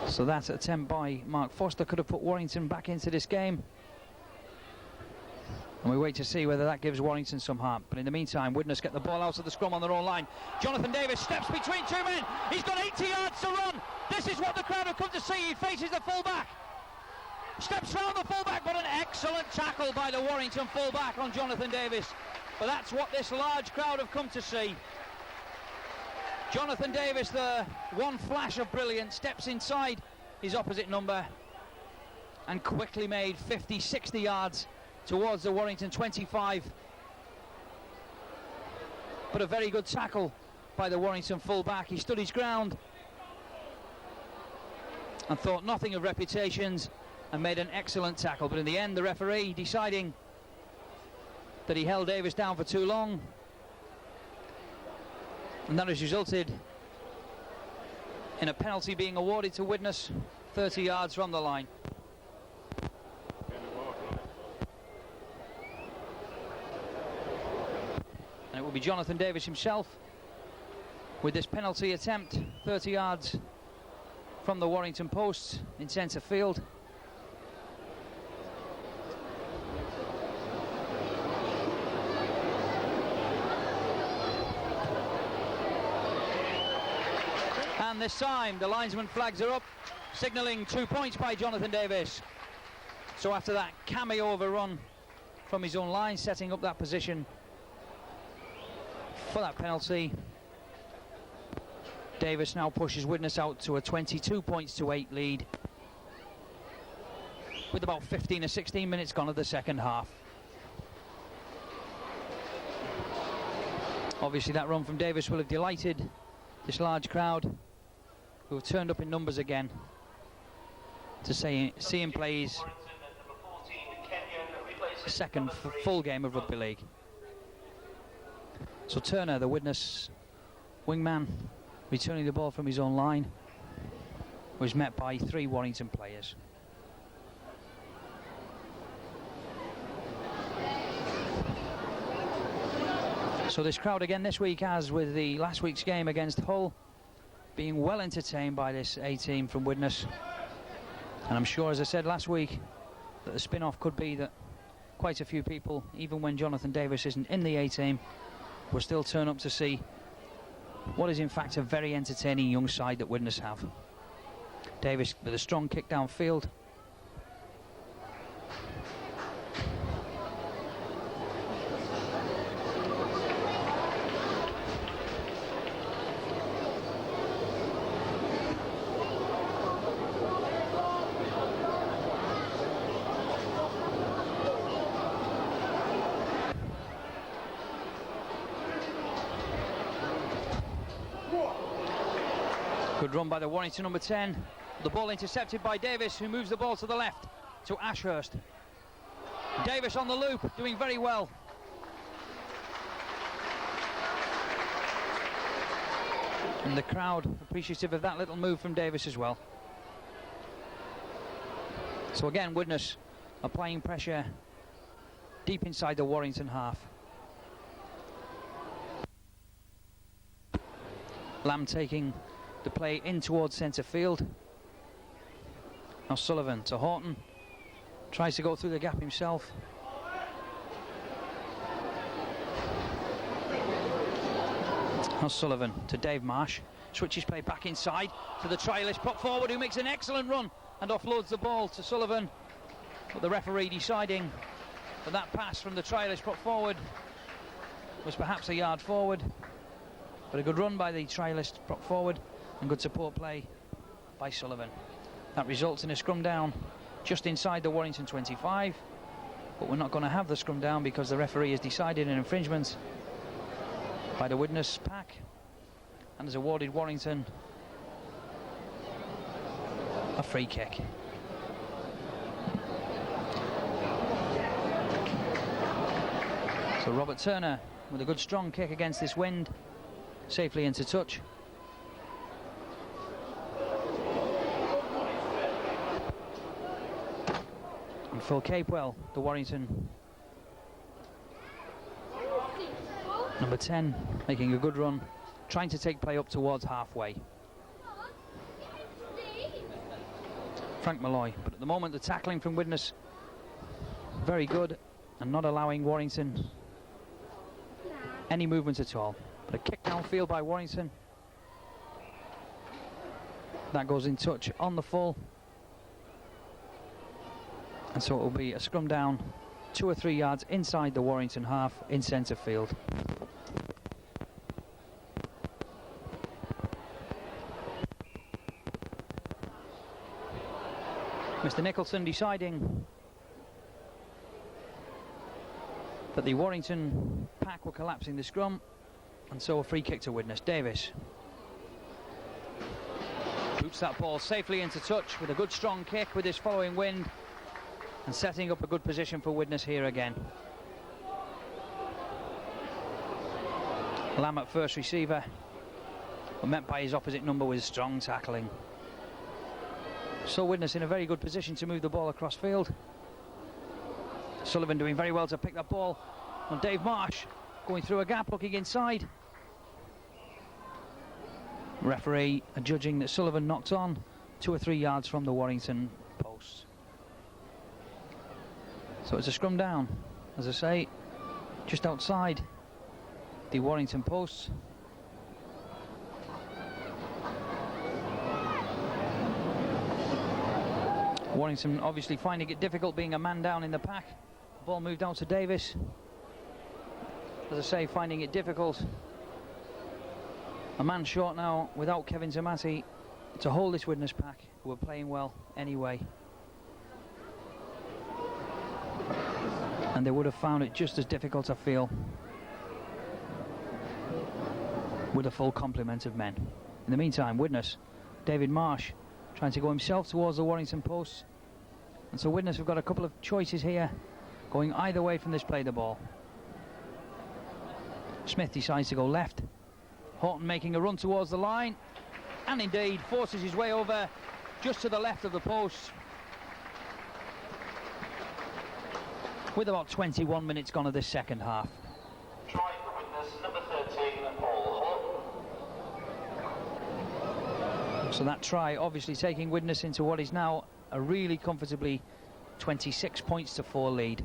So that attempt by Mark Foster could have put Warrington back into this game. And we wait to see whether that gives Warrington some heart. But in the meantime, Widnes get the ball out of the scrum on their own line. Jonthan Davies steps between two men. He's got 80 yards to run. This is what the crowd have come to see. He faces the full-back. Steps round the full-back, but an excellent tackle by the Warrington full-back on Jonthan Davies. But that's what this large crowd have come to see. Jonthan Davies, the one flash of brilliance, steps inside his opposite number and quickly made 50, 60 yards towards the Warrington 25. But a very good tackle by the Warrington full-back. He stood his ground and thought nothing of reputations and made an excellent tackle. But in the end, the referee deciding that he held Davies down for too long, and that has resulted in a penalty being awarded to Widnes 30 yards from the line. And it will be Jonthan Davies himself with this penalty attempt 30 yards from the Warrington posts in centre field. And this time the linesman flags are up, signalling 2 points by Jonthan Davies. So after that cameo of a run from his own line, setting up that position for that penalty, Davies now pushes Widnes out to a 22 points to 8 lead with about 15 or 16 minutes gone of the second half. Obviously that run from Davies will have delighted this large crowd, who have turned up in numbers again to see him play his second full game of rugby league. So Turner, the Widnes wingman, returning the ball from his own line, was met by 3 Warrington players. So this crowd again this week, as with the last week's game against Hull, being well entertained by this A team from Widnes. And I'm sure, as I said last week, that the spin-off could be that quite a few people, even when Jonthan Davies isn't in the A team, will still turn up to see what is in fact a very entertaining young side that Widnes have. Davies with a strong kick downfield. Good run by the Warrington number 10. The ball intercepted by Davies, who moves the ball to the left to Ashurst. Davies on the loop, doing very well. And the crowd appreciative of that little move from Davies as well. So again, Widnes applying pressure deep inside the Warrington half. Lamb taking the play in towards centre field. Now Sullivan to Horton, tries to go through the gap himself. Now Sullivan to Dave Marsh, switches play back inside to the trialist put forward, who makes an excellent run and offloads the ball to Sullivan, but the referee deciding that that pass from the trialist put forward was perhaps a yard forward. But a good run by the trialist brought forward and good support play by Sullivan. That results in a scrum down just inside the Warrington 25, but we're not going to have the scrum down because the referee has decided an infringement by the Widnes pack and has awarded Warrington a free kick. So Robert Turner with a good strong kick against this wind, safely into touch. And Phil Capewell, the Warrington number 10, making a good run, trying to take play up towards halfway. Frank Malloy, but at the moment the tackling from Widnes very good and not allowing Warrington any movement at all. But a kick downfield by Warrington. That goes in touch on the full. And so it will be a scrum down 2 or 3 yards inside the Warrington half in centre field. Mr. Nicholson deciding that the Warrington pack were collapsing the scrum, and so a free kick to Widnes. Davies boots that ball safely into touch with a good strong kick with his following wind, and setting up a good position for Widnes here again. Lamb at first receiver, but met by his opposite number with strong tackling. So Widnes in a very good position to move the ball across field. Sullivan doing very well to pick that ball on Dave Marsh, going through a gap, looking inside. Referee judging that Sullivan knocked on 2 or 3 yards from the Warrington post. So it's a scrum down, as I say, just outside the Warrington posts. Warrington obviously finding it difficult being a man down in the pack. The ball moved out to Davies. As I say, finding it difficult. A man short now without Kevin Zamati to hold this Widnes pack, who are playing well anyway. And they would have found it just as difficult, I feel, with a full complement of men. In the meantime, Widnes, David Marsh, trying to go himself towards the Warrington post. And so Widnes have got a couple of choices here, going either way from this play the ball. Smith decides to go left. Horton making a run towards the line, and indeed forces his way over just to the left of the post. With about 21 minutes gone of this second half. Try for Widnes. Widnes, number 13, Paul Hull. So that try obviously taking Widnes into what is now a really comfortably 26 points to 4 lead.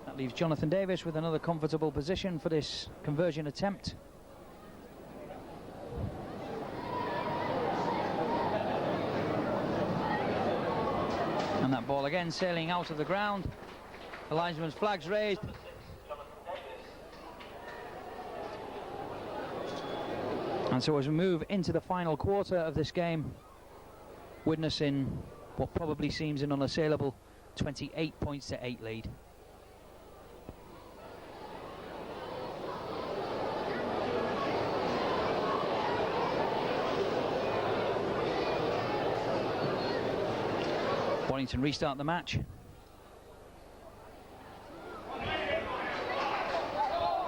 That leaves Jonthan Davies with another comfortable position for this conversion attempt. And that ball again sailing out of the ground. The linesman's flag's raised. And so as we move into the final quarter of this game, Widnes in what probably seems an unassailable 28 points to 8 lead. Warrington restart the match.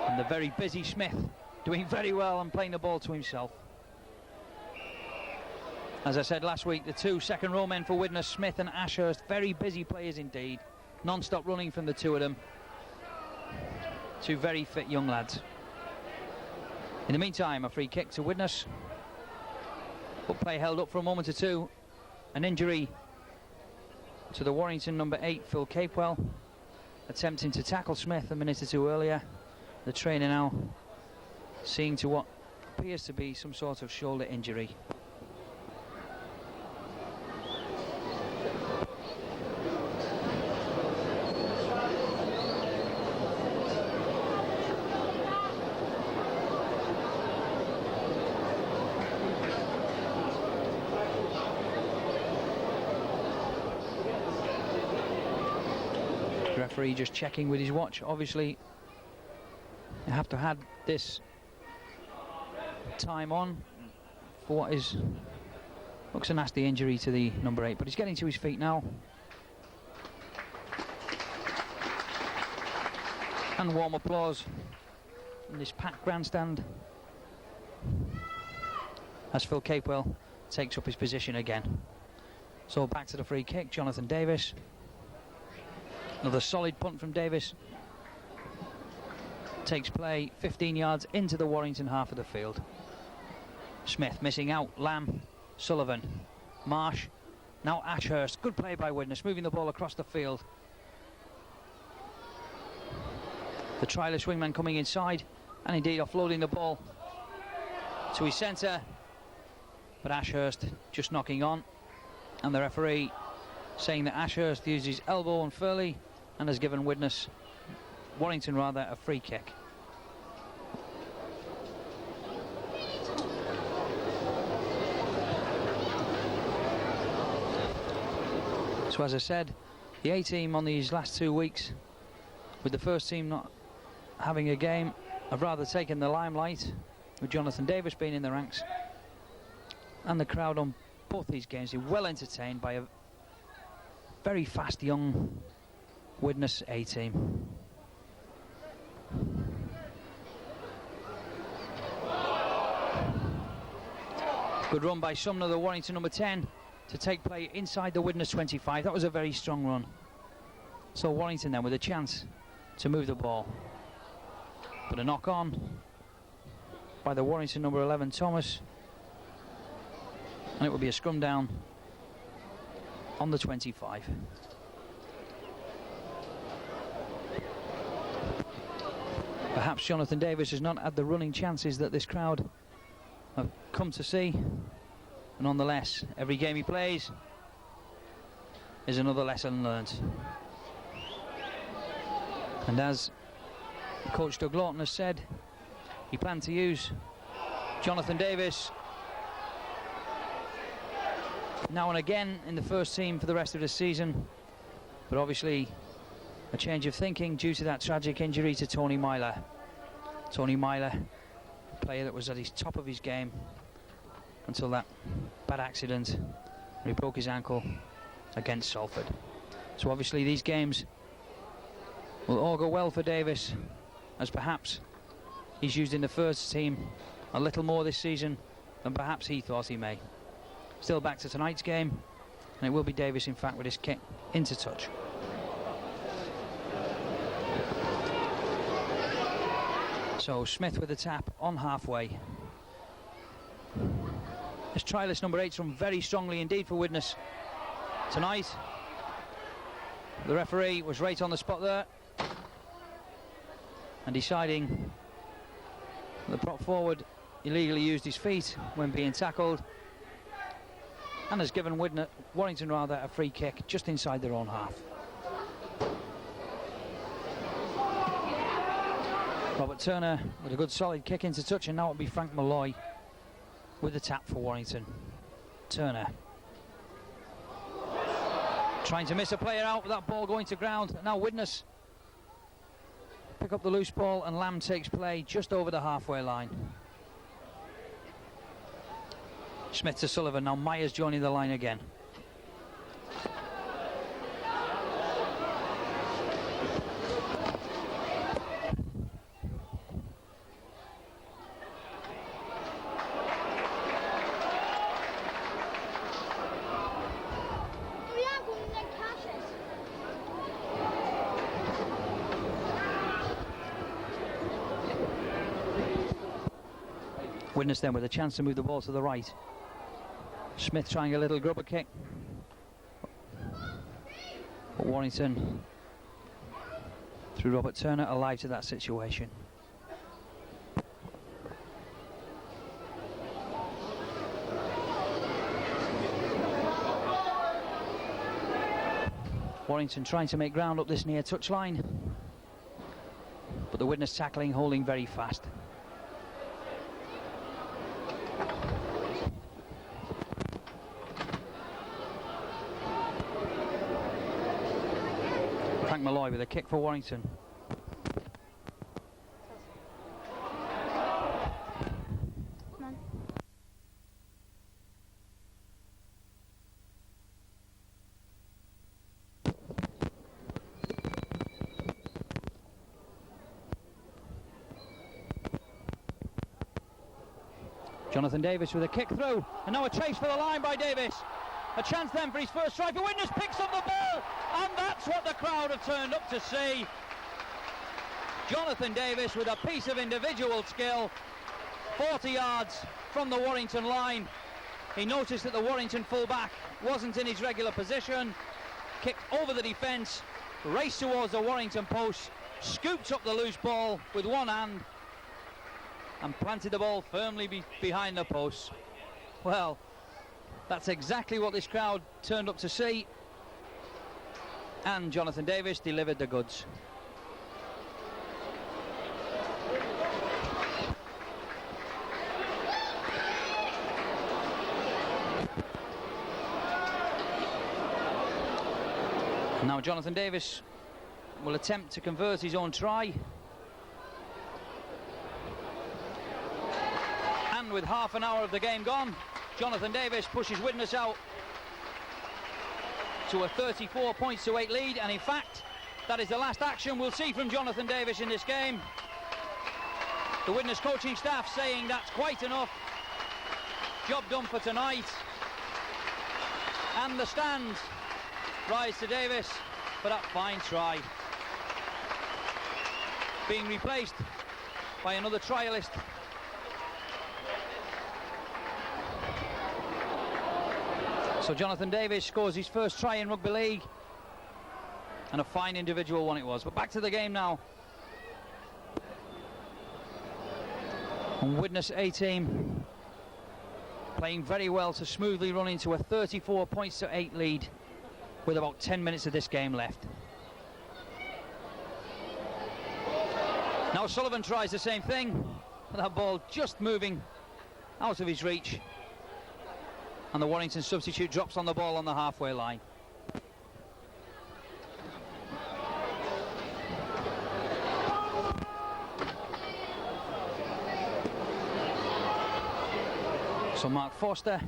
And the very busy Smith doing very well and playing the ball to himself. As I said last week, the two second row men for Widnes, Smith and Ashurst, very busy players indeed. Non-stop running from the two of them. Two very fit young lads. In the meantime, a free kick to Widnes. But play held up for a moment or two. An injury to the Warrington number 8, Phil Capewell, attempting to tackle Smith a minute or two earlier. The trainer now seeing to what appears to be some sort of shoulder injury. Referee just checking with his watch. Obviously you have to have this time on for what is looks a nasty injury to the number 8, but he's getting to his feet now. And warm applause in this packed grandstand as Phil Capewell takes up his position again. So back to the free kick, Jonthan Davies. Another solid punt from Davies. Takes play 15 yards into the Warrington half of the field. Smith missing out, Lamb, Sullivan, Marsh, now Ashurst. Good play by Widnes, moving the ball across the field. The trialist wingman coming inside and indeed offloading the ball to his centre, but Ashurst just knocking on, and the referee saying that Ashurst used his elbow unfairly and has given Widnes, Warrington rather, a free kick. So as I said, the A team on these last 2 weeks, with the first team not having a game, have rather taken the limelight, with Jonthan Davies being in the ranks, and the crowd on both these games are well entertained by a very fast young Widnes A team. Good run by Sumner, the Warrington number 10, to take play inside the Widnes 25. That was a very strong run. So Warrington then with a chance to move the ball. But a knock on by the Warrington number 11, Thomas. And it will be a scrum down on the 25. Perhaps Jonthan Davies has not had the running chances that this crowd have come to see. And nonetheless, every game he plays is another lesson learned. And as Coach Doug Lawton has said, he planned to use Jonthan Davies now and again in the first team for the rest of the season, but obviously a change of thinking due to that tragic injury to Tony Myler. Tony Myler, a player that was at his top of his game until that bad accident where he broke his ankle against Salford. So obviously these games will all go well for Davies, as perhaps he's used in the first team a little more this season than perhaps he thought he may. Still back to tonight's game, and it will be Davies, in fact, with his kick into touch. So Smith with the tap on halfway. This trialist number 8's run very strongly indeed for Widnes tonight. The referee was right on the spot there, and deciding the prop forward illegally used his feet when being tackled, and has given Warrington rather a free kick just inside their own half. Robert Turner with a good solid kick into touch, and now it'll be Frank Malloy with the tap for Warrington. Turner trying to miss a player out with that ball going to ground. Now Widnes pick up the loose ball, and Lamb takes play just over the halfway line. Smith to Sullivan, now Myers joining the line again. Widnes then with a chance to move the ball to the right. Smith trying a little grubber kick. But Warrington, through Robert Turner, alive to that situation. Warrington trying to make ground up this near touchline, but the Widnes tackling holding very fast. Malloy with a kick for Warrington. Come on. Jonthan Davies with a kick through, and now a chase for the line by Davies. A chance then for his first strike. Widnes picks up the ball, and that's what the crowd have turned up to see. Jonthan Davies with a piece of individual skill, 40 yards from the Warrington line. He noticed that the Warrington fullback wasn't in his regular position, kicked over the defence, raced towards the Warrington post, scooped up the loose ball with one hand, and planted the ball firmly behind the post. Well, that's exactly what this crowd turned up to see, and Jonthan Davies delivered the goods. Now Jonthan Davies will attempt to convert his own try, and with half an hour of the game gone, Jonthan Davies pushes Widnes out to a 34 points to 8 lead, and in fact that is the last action we'll see from Jonthan Davies in this game. The Widnes coaching staff saying that's quite enough, job done for tonight, and the stands rise to Davies for that fine try, being replaced by another trialist. So Jonthan Davies scores his first try in rugby league, and a fine individual one it was. But back to the game now. And Widnes A team playing very well to smoothly run into a 34 points to 8 lead with about 10 minutes of this game left. Now Sullivan tries the same thing, that ball just moving out of his reach, and the Warrington substitute drops on the ball on the halfway line. So Mark Forster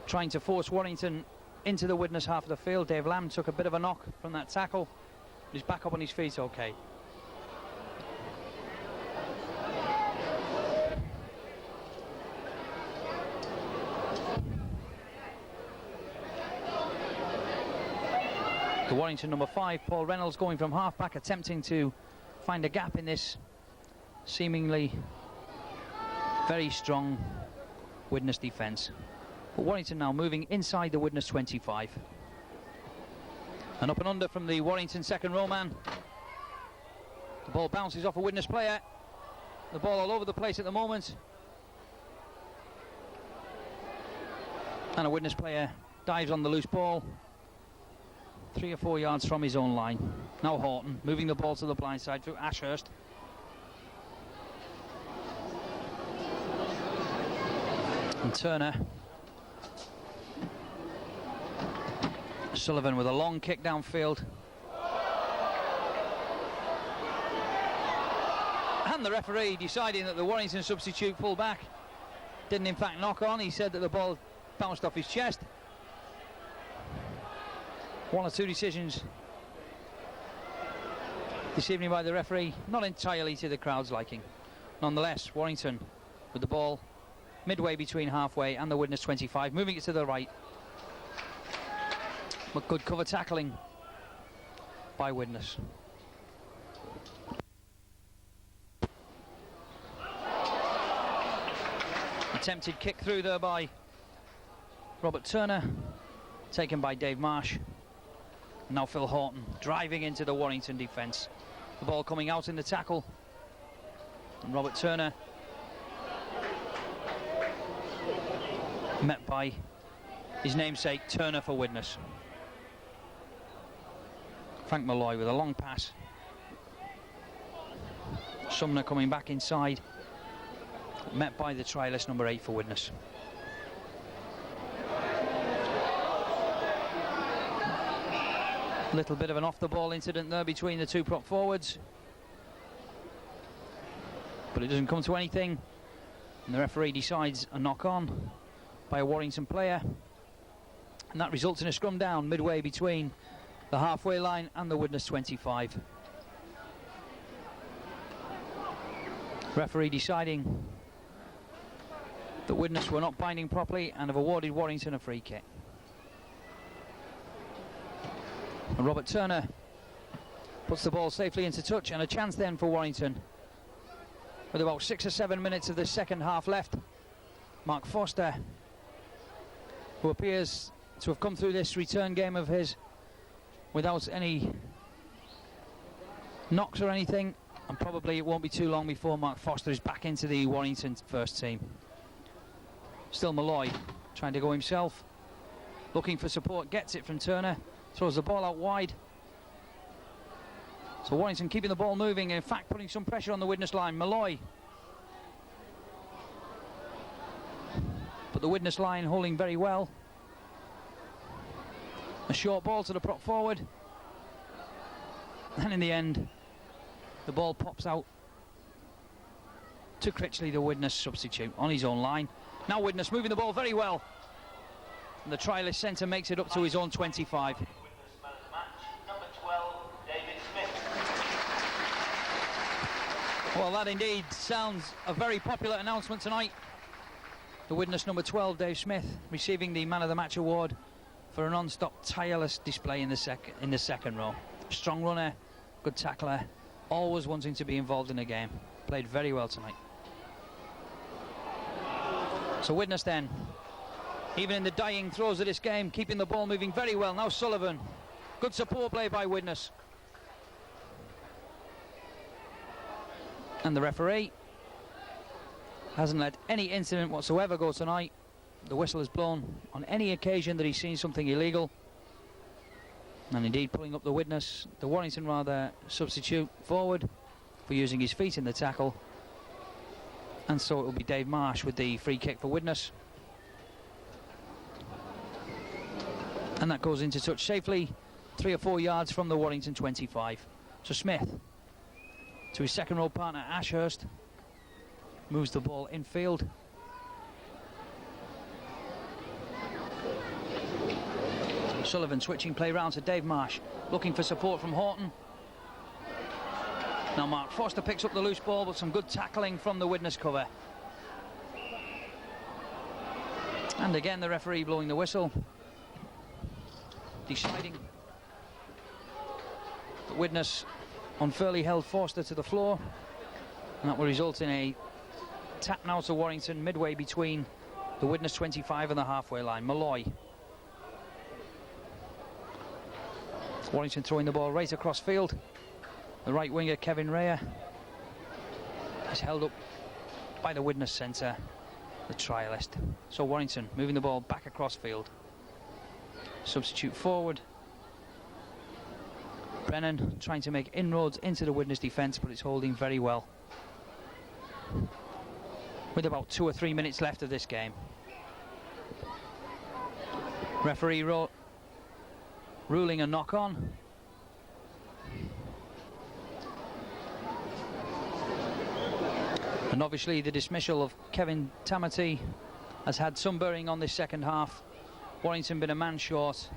trying to force Warrington into the Widnes half of the field. Dave Lamb took a bit of a knock from that tackle. He's back up on his feet okay. The Warrington number 5, Paul Reynolds, going from half-back, attempting to find a gap in this seemingly very strong Widnes defence. But Warrington now moving inside the Widnes 25. And up and under from the Warrington second row man. The ball bounces off a Widnes player. The ball all over the place at the moment. And a Widnes player dives on the loose ball. 3 or 4 yards from his own line. Now Horton moving the ball to the blind side through Ashurst. And Turner. Sullivan with a long kick downfield. And the referee deciding that the Warrington substitute full-back didn't in fact knock on. He said that the ball bounced off his chest. 1 or 2 decisions this evening by the referee, not entirely to the crowd's liking. Nonetheless, Warrington with the ball midway between halfway and the Widnes 25, moving it to the right. But good cover tackling by Widnes. Attempted kick through there by Robert Turner, taken by Dave Marsh. Now Phil Horton driving into the Warrington defence. The ball coming out in the tackle. And Robert Turner met by his namesake Turner for Widnes. Frank Malloy with a long pass. Sumner coming back inside, met by the trialist number 8 for Widnes. Little bit of an off the ball incident there between the 2 prop forwards, but it doesn't come to anything, and the referee decides a knock on by a Warrington player, and that results in a scrum down midway between the halfway line and the Widnes 25. Referee deciding that Widnes were not binding properly and have awarded Warrington a free kick. And Robert Turner puts the ball safely into touch, and a chance then for Warrington. With about 6 or 7 minutes of the second half left, Mark Foster, who appears to have come through this return game of his without any knocks or anything, and probably it won't be too long before Mark Foster is back into the Warrington first team. Still Malloy trying to go himself, looking for support, gets it from Turner, throws the ball out wide. So Warrington keeping the ball moving, and in fact putting some pressure on the Widnes line. Malloy, but the Widnes line holding very well. A short ball to the prop forward, and in the end the ball pops out to Critchley, the Widnes substitute, on his own line. Now Widnes moving the ball very well, and the trialist centre makes it up to his own 25. Well, that indeed sounds a very popular announcement tonight. The Widnes number 12, Dave Smith, receiving the Man of the Match award for a non-stop, tireless display in the second row. Strong runner, good tackler, always wanting to be involved in a game. Played very well tonight. So Widnes then, even in the dying throes of this game, keeping the ball moving very well. Now Sullivan, good support play by Widnes. And the referee hasn't let any incident whatsoever go tonight. The whistle is blown on any occasion that he's seen something illegal. And indeed pulling up the Warrington rather, substitute forward for using his feet in the tackle. And so it will be Dave Marsh with the free kick for Widnes. And that goes into touch safely, 3 or 4 yards from the Warrington 25. So Smith, to his second row partner Ashurst, moves the ball infield. Sullivan switching play round to Dave Marsh, looking for support from Horton. Now Mark Foster picks up the loose ball, but some good tackling from the Widnes cover. And again the referee blowing the whistle, deciding Widnes unfairly held Forster to the floor, and that will result in a tap now to Warrington midway between the Widnes 25 and the halfway line. Malloy. Warrington throwing the ball right across field. The right winger Kevin Raya is held up by the Widnes centre, the trialist. So Warrington moving the ball back across field. Substitute forward. Brennan trying to make inroads into the Widnes defence, but it's holding very well. With about 2 or 3 minutes left of this game. Referee ruling a knock-on. And obviously the dismissal of Kevin Tamati has had some bearing on this second half. Warrington been a man short.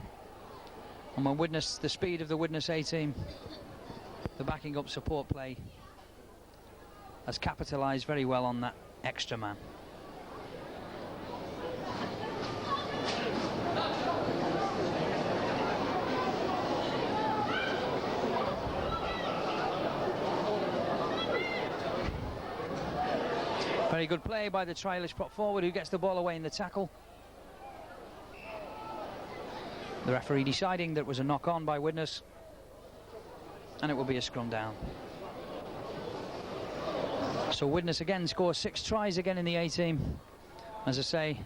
And when Widnes, the speed of the Widnes A team, the backing up support play, has capitalised very well on that extra man. Very good play by the trialist prop forward, who gets the ball away in the tackle. The referee deciding that it was a knock-on by Widnes, and it will be a scrum down. So Widnes again scores 6 tries again in the A-team. As I say,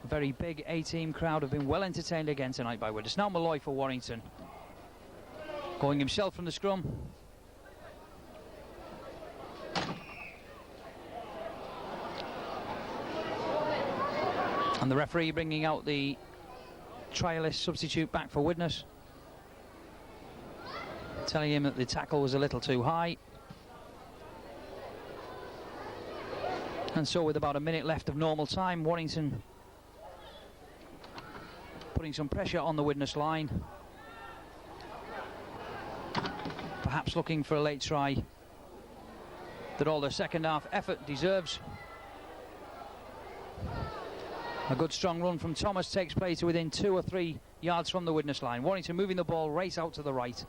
a very big A-team crowd have been well entertained again tonight by Widnes. Now Malloy for Warrington, going himself from the scrum. And the referee bringing out the trialist substitute back for Widnes, telling him that the tackle was a little too high. And so with about a minute left of normal time, Warrington putting some pressure on the Widnes line, perhaps looking for a late try that all their second half effort deserves. A good strong run from Thomas takes play to within 2 or 3 yards from the Widnes line. Warrington moving the ball right out to the right.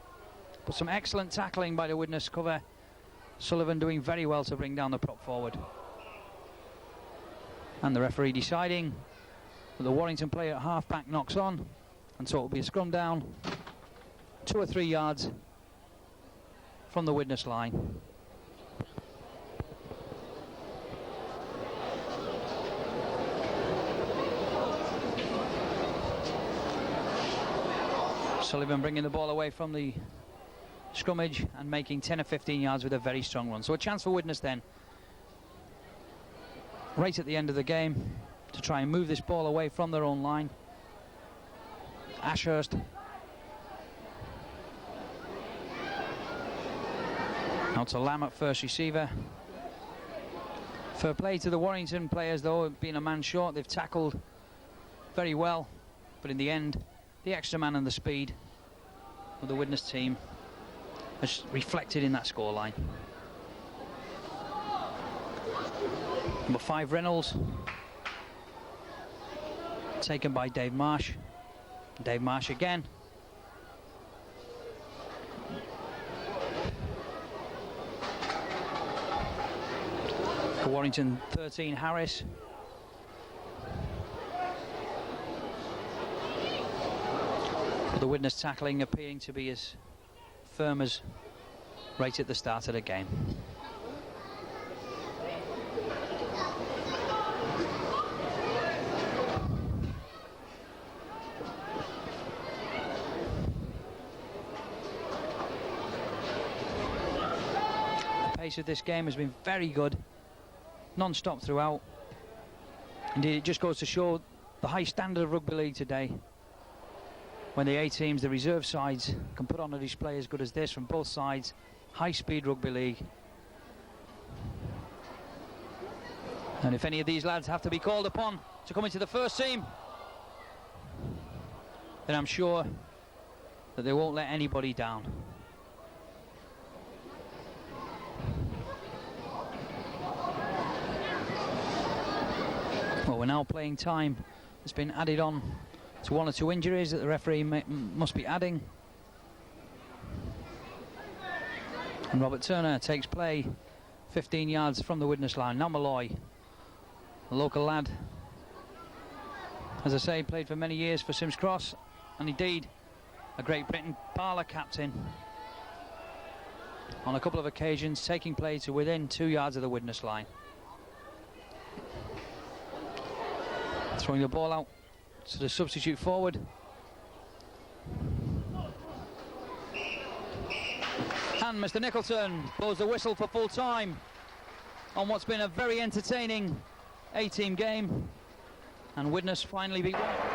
But some excellent tackling by the Widnes cover. Sullivan doing very well to bring down the prop forward. And the referee deciding that the Warrington player at half-back knocks on. And so it will be a scrum down 2 or 3 yards from the Widnes line. Sullivan bringing the ball away from the scrummage and making 10 or 15 yards with a very strong run. So a chance for Widnes then, right at the end of the game, to try and move this ball away from their own line. Ashurst. Now to Lamb at first receiver. Fair play to the Warrington players though, being a man short, they've tackled very well, but in the end, the extra man and the speed of the Widnes team has reflected in that scoreline. Number 5, Reynolds, taken by Dave Marsh. Dave Marsh again. For Warrington, 13, Harris. The Widnes tackling appearing to be as firm as right at the start of the game. The pace of this game has been very good, non-stop throughout. Indeed, it just goes to show the high standard of rugby league today, when the A teams, the reserve sides, can put on a display as good as this from both sides. High speed rugby league. And if any of these lads have to be called upon to come into the first team, then I'm sure that they won't let anybody down. Well, we're now playing time. It's been added on to 1 or 2 injuries that the referee must be adding. And Robert Turner takes play 15 yards from the Widnes line. Now Malloy, a local lad, as I say, played for many years for Sims Cross, and indeed a Great Britain parlour captain on a couple of occasions, taking play to within 2 yards of the Widnes line. Throwing the ball out to the substitute forward. And Mr. Nicholson blows the whistle for full time on what's been a very entertaining A-team game, and Widnes finally beat one.